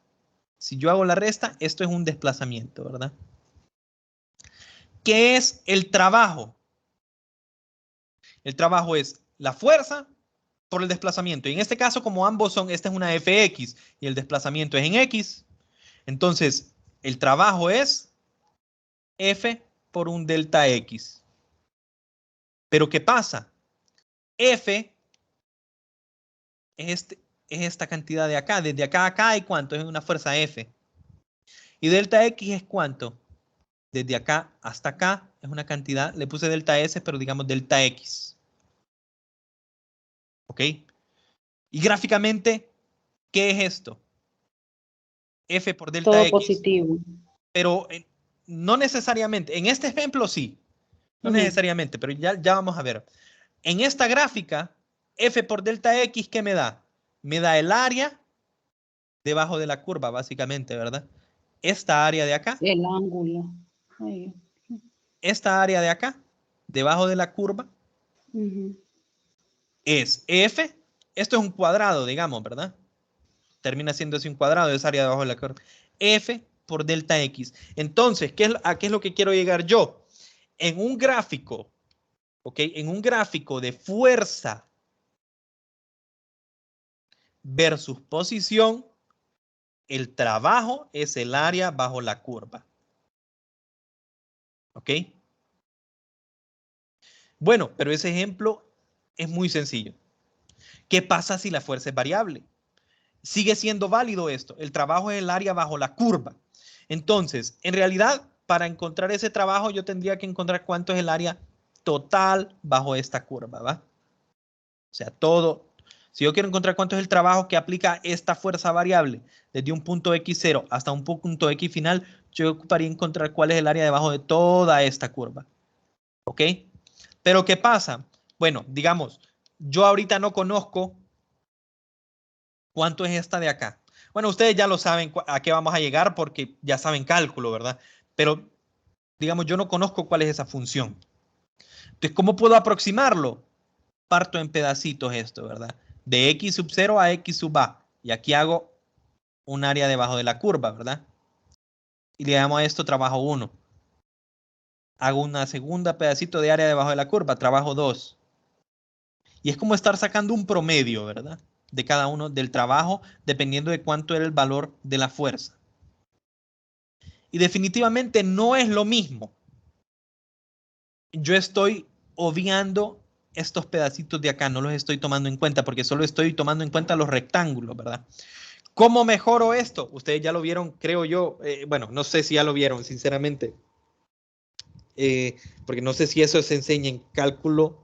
si yo hago la resta, esto es un desplazamiento, ¿verdad? ¿Qué es el trabajo? El trabajo es la fuerza por el desplazamiento. Y en este caso, como ambos son, esta es una Fx y el desplazamiento es en X, entonces el trabajo es F por un delta X. Pero ¿qué pasa? F es esta cantidad de acá. Desde acá a acá hay cuánto, es una fuerza F. Y delta X es cuánto. Desde acá hasta acá es una cantidad, le puse delta S, pero digamos delta X. ¿Ok? Y gráficamente, ¿qué es esto? F por delta Todo X. positivo. Pero no necesariamente. En este ejemplo sí. No necesariamente, pero ya vamos a ver. En esta gráfica, F por delta X, ¿qué me da? Me da el área debajo de la curva, básicamente, ¿verdad? Esta área de acá. El ángulo. Ahí. Esta área de acá, debajo de la curva, es F. Esto es un cuadrado, digamos, ¿verdad? Termina siendo así un cuadrado, es área debajo de la curva. F por delta X. Entonces, ¿a qué es lo que quiero llegar yo? En un gráfico, ¿ok? En un gráfico de fuerza versus posición, el trabajo es el área bajo la curva. ¿Ok? Bueno, pero ese ejemplo es muy sencillo. ¿Qué pasa si la fuerza es variable? Sigue siendo válido esto. El trabajo es el área bajo la curva. Entonces, en realidad, para encontrar ese trabajo, yo tendría que encontrar cuánto es el área total bajo esta curva, ¿va? O sea, todo. Si yo quiero encontrar cuánto es el trabajo que aplica esta fuerza variable desde un punto X0 hasta un punto X final, yo ocuparía encontrar cuál es el área debajo de toda esta curva. ¿Ok? Pero ¿qué pasa? Bueno, digamos, yo ahorita no conozco cuánto es esta de acá. Bueno, ustedes ya lo saben a qué vamos a llegar porque ya saben cálculo, ¿verdad? Pero, digamos, yo no conozco cuál es esa función. Entonces, ¿cómo puedo aproximarlo? Parto en pedacitos esto, ¿verdad? De X sub 0 a X sub A. Y aquí hago un área debajo de la curva, ¿verdad? Y le llamo a esto trabajo 1. Hago una segunda pedacito de área debajo de la curva, trabajo 2. Y es como estar sacando un promedio, ¿verdad? De cada uno del trabajo, dependiendo de cuánto era el valor de la fuerza. Y definitivamente no es lo mismo. Yo estoy obviando estos pedacitos de acá, no los estoy tomando en cuenta porque solo estoy tomando en cuenta los rectángulos, ¿verdad? ¿Cómo mejoro esto? Ustedes ya lo vieron, creo yo. Bueno, no sé si ya lo vieron, sinceramente. Porque no sé si eso se enseña en cálculo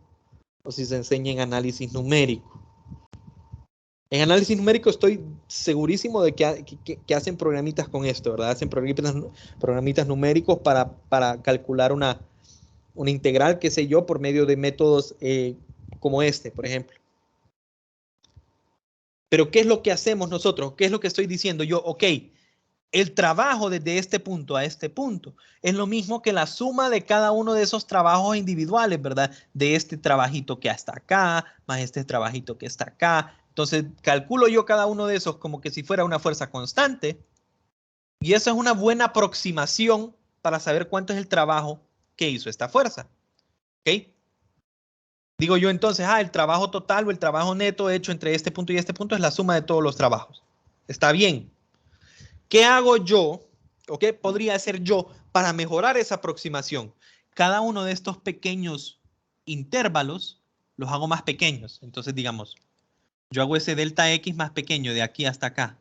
o si se enseña en análisis numérico. En análisis numérico estoy segurísimo de que hacen programitas con esto, ¿verdad? Hacen programitas numéricos para calcular una integral, qué sé yo, por medio de métodos como este, por ejemplo. Pero ¿qué es lo que hacemos nosotros? ¿Qué es lo que estoy diciendo yo? Ok, el trabajo desde este punto a este punto es lo mismo que la suma de cada uno de esos trabajos individuales, ¿verdad? De este trabajito que está acá, más este trabajito que está acá. Entonces, calculo yo cada uno de esos como que si fuera una fuerza constante. Y esa es una buena aproximación para saber cuánto es el trabajo que hizo esta fuerza. ¿Ok? Digo yo entonces, el trabajo total o el trabajo neto hecho entre este punto y este punto es la suma de todos los trabajos. Está bien. ¿Qué hago yo? ¿O qué podría hacer yo para mejorar esa aproximación? Cada uno de estos pequeños intervalos los hago más pequeños. Entonces, digamos, yo hago ese delta X más pequeño de aquí hasta acá.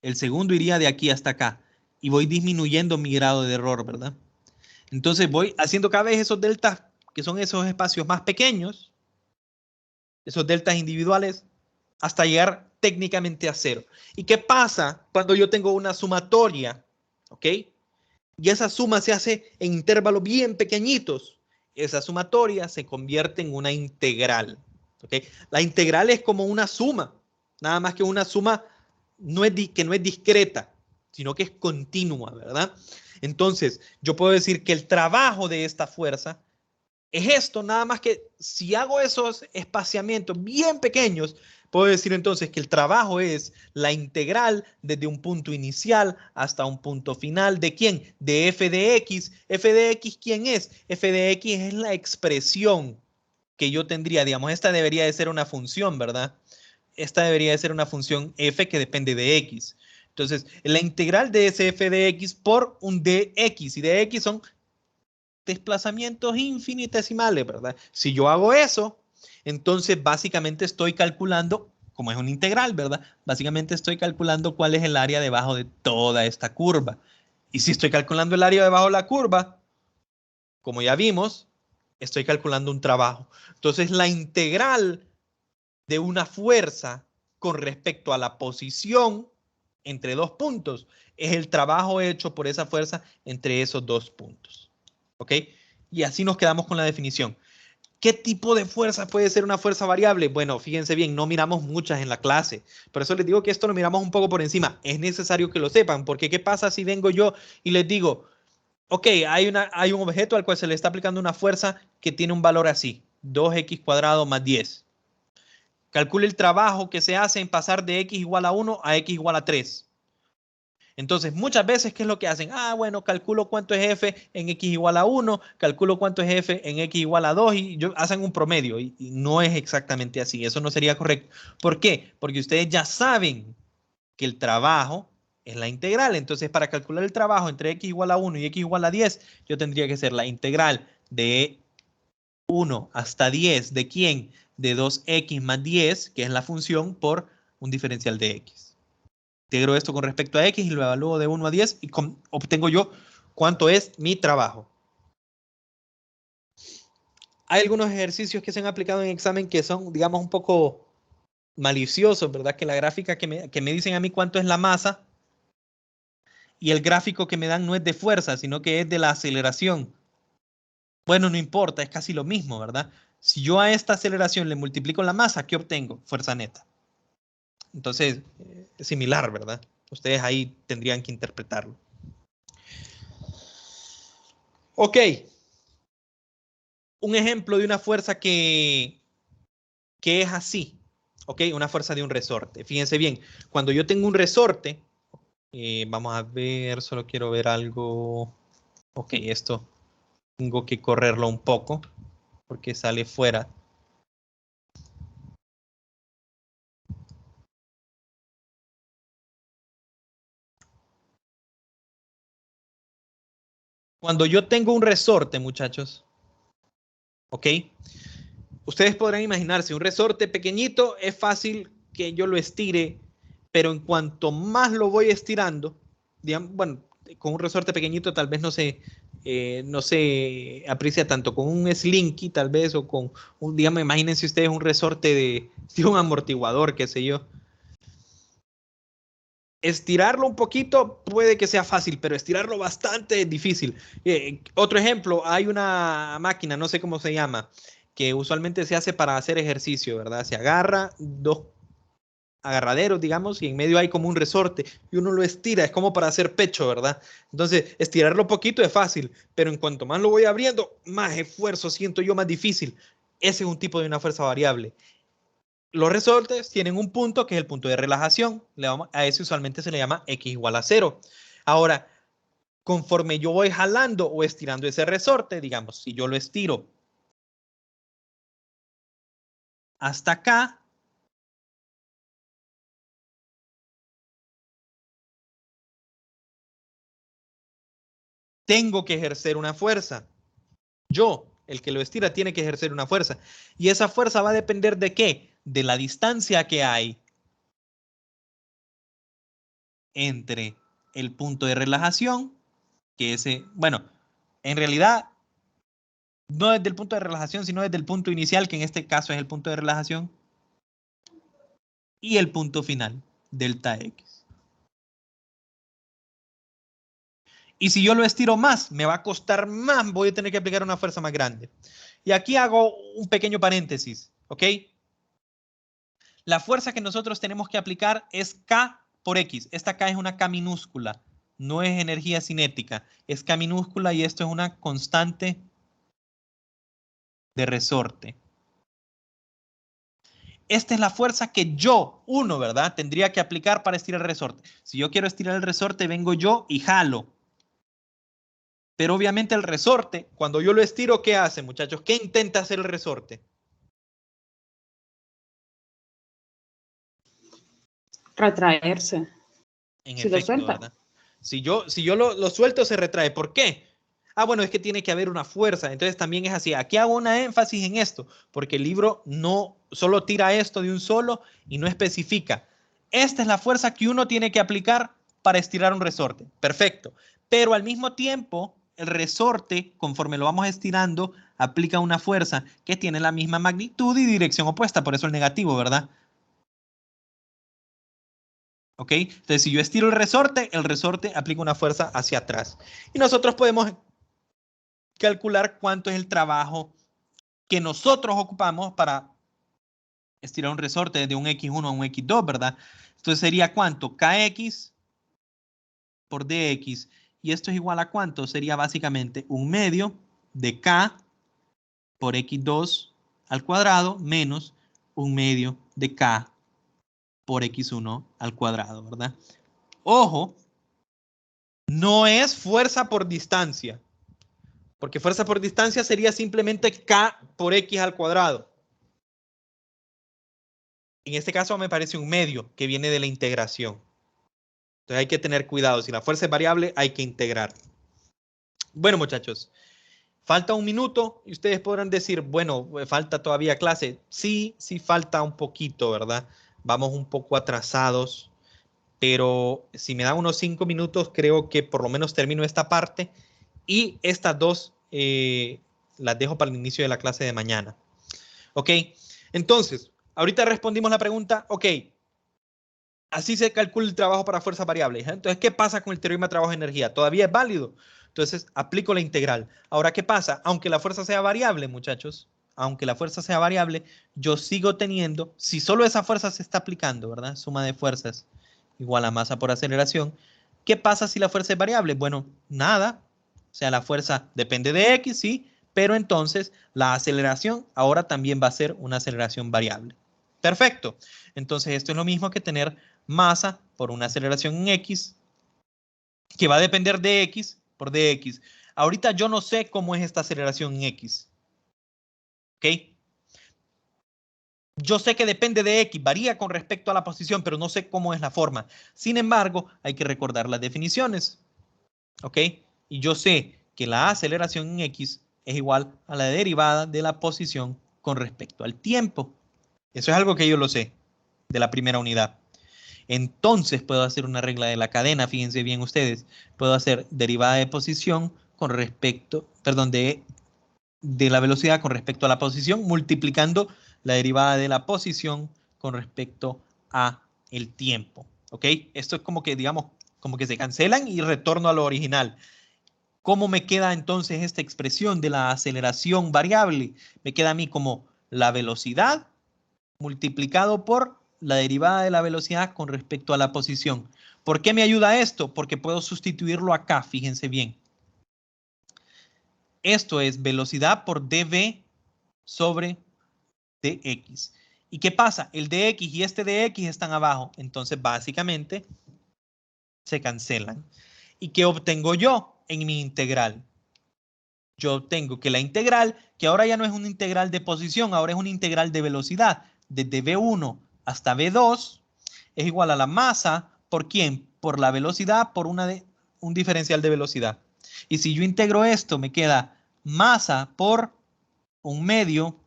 El segundo iría de aquí hasta acá. Y voy disminuyendo mi grado de error, ¿verdad? Entonces voy haciendo cada vez esos deltas, que son esos espacios más pequeños, esos deltas individuales, hasta llegar técnicamente a cero. ¿Y qué pasa cuando yo tengo una sumatoria? ¿Ok? Y esa suma se hace en intervalos bien pequeñitos. Esa sumatoria se convierte en una integral. ¿Ok? La integral es como una suma, nada más que una suma que no es discreta, sino que es continua, ¿verdad? Entonces, yo puedo decir que el trabajo de esta fuerza es esto, nada más que si hago esos espaciamientos bien pequeños, puedo decir entonces que el trabajo es la integral desde un punto inicial hasta un punto final. ¿De quién? De f de x. F de x, ¿quién es? F de x es la expresión que yo tendría. Digamos, esta debería de ser una función, ¿verdad? Esta debería de ser una función f que depende de x. Entonces, la integral de ese f de x por un dx. Y dx son desplazamientos infinitesimales, ¿verdad? Si yo hago eso, entonces básicamente estoy calculando, como es una integral, ¿verdad? Básicamente estoy calculando cuál es el área debajo de toda esta curva. Y si estoy calculando el área debajo de la curva, como ya vimos, estoy calculando un trabajo. Entonces la integral de una fuerza con respecto a la posición entre dos puntos es el trabajo hecho por esa fuerza entre esos dos puntos. ¿Ok? Y así nos quedamos con la definición. ¿Qué tipo de fuerza puede ser una fuerza variable? Bueno, fíjense bien, no miramos muchas en la clase. Por eso les digo que esto lo miramos un poco por encima. Es necesario que lo sepan, porque ¿qué pasa si vengo yo y les digo, ok, hay un objeto al cual se le está aplicando una fuerza que tiene un valor así, 2x cuadrado más 10. Calcule el trabajo que se hace en pasar de x igual a 1 a x igual a 3. Entonces, muchas veces, ¿qué es lo que hacen? Bueno, calculo cuánto es f en x igual a 1, calculo cuánto es f en x igual a 2 y hacen un promedio. Y no es exactamente así. Eso no sería correcto. ¿Por qué? Porque ustedes ya saben que el trabajo es la integral. Entonces, para calcular el trabajo entre x igual a 1 y x igual a 10, yo tendría que ser la integral de 1 hasta 10. ¿De quién? De 2x más 10, que es la función, por un diferencial de x. Integro esto con respecto a x y lo evalúo de 1 a 10 y obtengo yo cuánto es mi trabajo. Hay algunos ejercicios que se han aplicado en examen que son, digamos, un poco maliciosos, ¿verdad? Que la gráfica que me dicen a mí cuánto es la masa y el gráfico que me dan no es de fuerza, sino que es de la aceleración. Bueno, no importa, es casi lo mismo, ¿verdad? Si yo a esta aceleración le multiplico la masa, ¿qué obtengo? Fuerza neta. Entonces, es similar, ¿verdad? Ustedes ahí tendrían que interpretarlo. Ok. Un ejemplo de una fuerza que es así. Ok, una fuerza de un resorte. Fíjense bien, cuando yo tengo un resorte, vamos a ver, solo quiero ver algo. Ok, esto tengo que correrlo un poco porque sale fuera. Cuando yo tengo un resorte, muchachos, ok, ustedes podrán imaginarse, un resorte pequeñito es fácil que yo lo estire, pero en cuanto más lo voy estirando, digamos, bueno, con un resorte pequeñito tal vez no se aprecia tanto. Con un slinky tal vez, o con un, digamos, imagínense ustedes un resorte de un amortiguador, qué sé yo. estirarlo un poquito puede que sea fácil, pero estirarlo bastante es difícil. Otro ejemplo, hay una máquina, no sé cómo se llama, que usualmente se hace para hacer ejercicio, ¿verdad? Se agarra dos agarraderos, digamos, y en medio hay como un resorte y uno lo estira, es como para hacer pecho, ¿verdad? Entonces, estirarlo poquito es fácil, pero en cuanto más lo voy abriendo, más esfuerzo siento yo, más difícil. Ese es un tipo de una fuerza variable. Los resortes tienen un punto que es el punto de relajación. A ese usualmente se le llama X igual a 0. Ahora, conforme yo voy jalando o estirando ese resorte, digamos, si yo lo estiro hasta acá, tengo que ejercer una fuerza. Yo, el que lo estira, tiene que ejercer una fuerza. Y esa fuerza va a depender de qué? De la distancia que hay entre el punto de relajación, que ese, bueno, en realidad no desde el punto de relajación, sino desde el punto inicial, que en este caso es el punto de relajación, y el punto final, delta X. Y si yo lo estiro más, me va a costar más, voy a tener que aplicar una fuerza más grande. Y aquí hago un pequeño paréntesis, ¿ok? La fuerza que nosotros tenemos que aplicar es K por X. Esta K es una K minúscula, no es energía cinética, es K minúscula y esto es una constante de resorte. Esta es la fuerza que yo, ¿verdad? Tendría que aplicar para estirar el resorte. Si yo quiero estirar el resorte, vengo yo y jalo. Pero obviamente el resorte, cuando yo lo estiro, ¿qué hace, muchachos? ¿Qué intenta hacer el resorte? Retraerse. En Si lo efecto, suelta. ¿verdad? Si yo lo suelto, se retrae. ¿Por qué? Ah, bueno, es que tiene que haber una fuerza. Entonces también es así. Aquí hago una énfasis en esto, porque el libro no solo tira esto de un solo y no especifica. Esta es la fuerza que uno tiene que aplicar para estirar un resorte. Perfecto. Pero al mismo tiempo, el resorte, conforme lo vamos estirando, aplica una fuerza que tiene la misma magnitud y dirección opuesta. Por eso el negativo, ¿verdad? ¿Ok? Entonces, si yo estiro el resorte aplica una fuerza hacia atrás. Y nosotros podemos calcular cuánto es el trabajo que nosotros ocupamos para estirar un resorte de un X1 a un X2, ¿verdad? Entonces sería ¿cuánto? KX por DX. ¿Y esto es igual a cuánto? Sería básicamente un medio de K por X2 al cuadrado menos un medio de K por X1 al cuadrado, ¿verdad? Ojo, no es fuerza por distancia, porque fuerza por distancia sería simplemente K por X al cuadrado. En este caso me parece un medio que viene de la integración. Entonces hay que tener cuidado. Si la fuerza es variable, hay que integrar. Bueno, muchachos, falta un minuto y ustedes podrán decir, bueno, falta todavía clase. Sí, sí falta un poquito, ¿verdad? Vamos un poco atrasados, pero si me dan unos 5 minutos, creo que por lo menos termino esta parte y estas dos las dejo para el inicio de la clase de mañana. ¿Ok? Entonces, ahorita respondimos la pregunta, ok, así se calcula el trabajo para fuerzas variables. Entonces, ¿qué pasa con el teorema de trabajo-energía? ¿Todavía es válido? Entonces, aplico la integral. Ahora, ¿qué pasa? Aunque la fuerza sea variable, muchachos, aunque la fuerza sea variable, yo sigo teniendo, si solo esa fuerza se está aplicando, ¿verdad? Suma de fuerzas igual a masa por aceleración. ¿Qué pasa si la fuerza es variable? Bueno, nada. O sea, la fuerza depende de X, sí, pero entonces la aceleración ahora también va a ser una aceleración variable. Perfecto. Entonces, esto es lo mismo que tener masa por una aceleración en X, que va a depender de X por dx. Ahorita yo no sé cómo es esta aceleración en X. ¿Ok? Yo sé que depende de X, varía con respecto a la posición, pero no sé cómo es la forma. Sin embargo, hay que recordar las definiciones. ¿Ok? Y yo sé que la aceleración en X es igual a la derivada de la posición con respecto al tiempo. Eso es algo que yo lo sé de la primera unidad. Entonces puedo hacer una regla de la cadena, fíjense bien ustedes. Puedo hacer derivada de posición con respecto, perdón, de la velocidad con respecto a la posición, multiplicando la derivada de la posición con respecto a el tiempo. ¿Ok? Esto es como que, digamos, como que se cancelan y retorno a lo original. ¿Cómo me queda entonces esta expresión de la aceleración variable? Me queda a mí como la velocidad multiplicado por la derivada de la velocidad con respecto a la posición. ¿Por qué me ayuda esto? Porque puedo sustituirlo acá, fíjense bien. Esto es velocidad por dv sobre dx. ¿Y qué pasa? El dx y este dx están abajo, entonces básicamente se cancelan. ¿Y qué obtengo yo en mi integral? Yo obtengo que la integral, que ahora ya no es una integral de posición, ahora es una integral de velocidad, desde v1 hasta v2, es igual a la masa, ¿por quién? Por la velocidad, por un diferencial de velocidad. Y si yo integro esto, me queda masa por un medio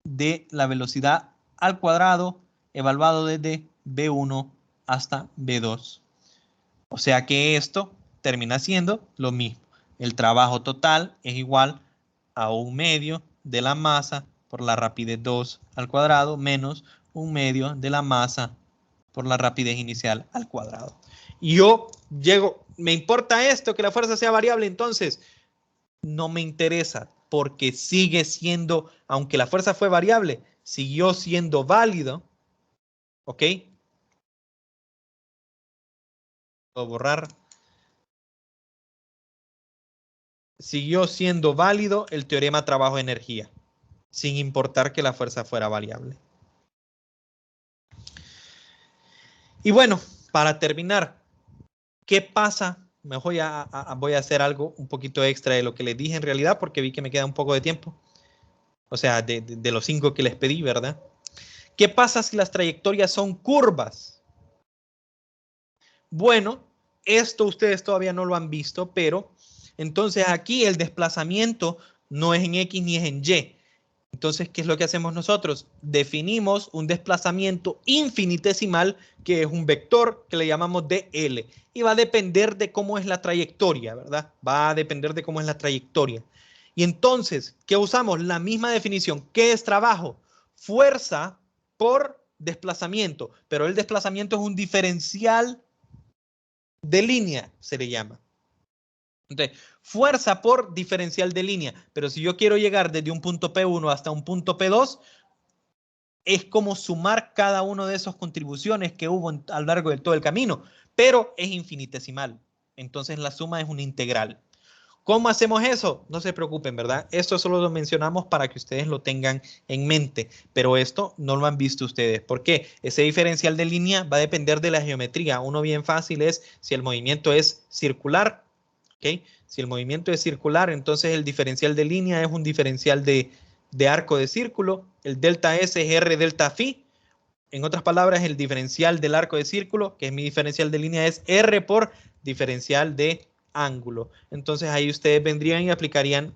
de la velocidad al cuadrado evaluado desde v1 hasta v2. O sea que esto termina siendo lo mismo. El trabajo total es igual a un medio de la masa por la rapidez 2 al cuadrado menos un medio de la masa por la rapidez inicial al cuadrado. Y yo llego, me importa esto, que la fuerza sea variable, entonces no me interesa porque sigue siendo, aunque la fuerza fue variable, siguió siendo válido, ¿ok? Puedo borrar. Siguió siendo válido el teorema trabajo-energía, sin importar que la fuerza fuera variable. Y bueno, para terminar, ¿qué pasa? Me voy a hacer algo un poquito extra de lo que les dije en realidad, porque vi que me queda un poco de tiempo. O sea, de los 5 que les pedí, ¿verdad? ¿Qué pasa si las trayectorias son curvas? Bueno, esto ustedes todavía no lo han visto, pero entonces aquí el desplazamiento no es en X ni es en Y. Entonces, ¿qué es lo que hacemos nosotros? Definimos un desplazamiento infinitesimal que es un vector que le llamamos dl y va a depender de cómo es la trayectoria, ¿verdad? Va a depender de cómo es la trayectoria. Y entonces, ¿qué usamos? La misma definición. ¿Qué es trabajo? Fuerza por desplazamiento, pero el desplazamiento es un diferencial de línea, se le llama. Entonces, fuerza por diferencial de línea. Pero si yo quiero llegar desde un punto P1 hasta un punto P2, es como sumar cada una de esas contribuciones que hubo a lo largo de todo el camino, pero es infinitesimal. Entonces la suma es una integral. ¿Cómo hacemos eso? No se preocupen, ¿verdad? Esto solo lo mencionamos para que ustedes lo tengan en mente, pero esto no lo han visto ustedes. ¿Por qué? Ese diferencial de línea va a depender de la geometría. Uno bien fácil es si el movimiento es circular, ¿ok? Si el movimiento es circular, entonces el diferencial de línea es un diferencial de arco de círculo. El delta S es R delta phi. En otras palabras, el diferencial del arco de círculo, que es mi diferencial de línea, es R por diferencial de ángulo. Entonces ahí ustedes vendrían y aplicarían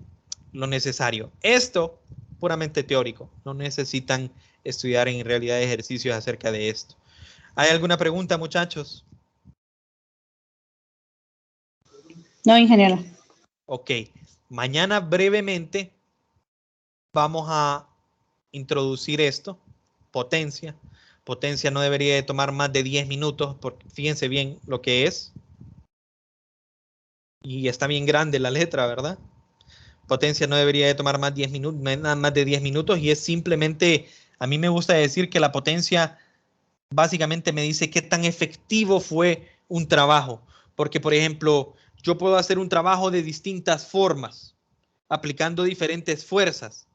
lo necesario. Esto puramente teórico. No necesitan estudiar en realidad ejercicios acerca de esto. ¿Hay alguna pregunta, muchachos? No, ingeniero. Ok. Mañana brevemente vamos a introducir esto. Potencia. Potencia no debería de tomar más de 10 minutos, porque fíjense bien lo que es. Y está bien grande la letra, ¿verdad? Potencia no debería de tomar más, 10 minutos, más de 10 minutos y es simplemente, a mí me gusta decir que la potencia básicamente me dice qué tan efectivo fue un trabajo. Porque, por ejemplo, yo puedo hacer un trabajo de distintas formas, aplicando diferentes fuerzas,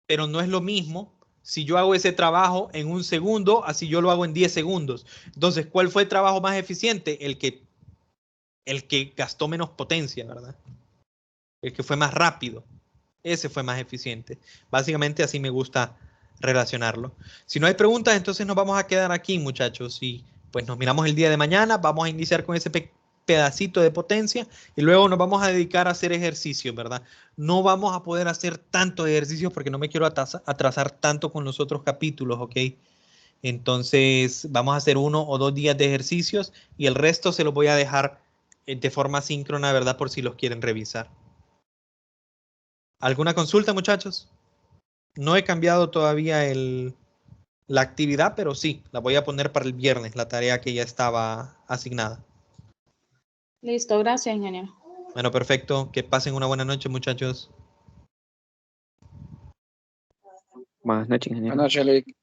pero no es lo mismo si yo hago ese trabajo en un segundo, así yo lo hago en 10 segundos. Entonces, ¿cuál fue el trabajo más eficiente? El que gastó menos potencia, ¿verdad? El que fue más rápido. Ese fue más eficiente. Básicamente así me gusta relacionarlo. Si no hay preguntas, entonces nos vamos a quedar aquí, muchachos. Y pues nos miramos el día de mañana. Vamos a iniciar con ese pedacito de potencia y luego nos vamos a dedicar a hacer ejercicios, ¿verdad? No vamos a poder hacer tantos ejercicios porque no me quiero atrasar tanto con los otros capítulos, ¿ok? Entonces vamos a hacer 1 o 2 días de ejercicios y el resto se los voy a dejar de forma síncrona, ¿verdad? Por si los quieren revisar. ¿Alguna consulta, muchachos? No he cambiado todavía la actividad, pero sí, la voy a poner para el viernes, la tarea que ya estaba asignada. Listo, gracias, ingeniero. Bueno, perfecto. Que pasen una buena noche, muchachos. Buenas noches, ingeniero. Buenas noches, Luis.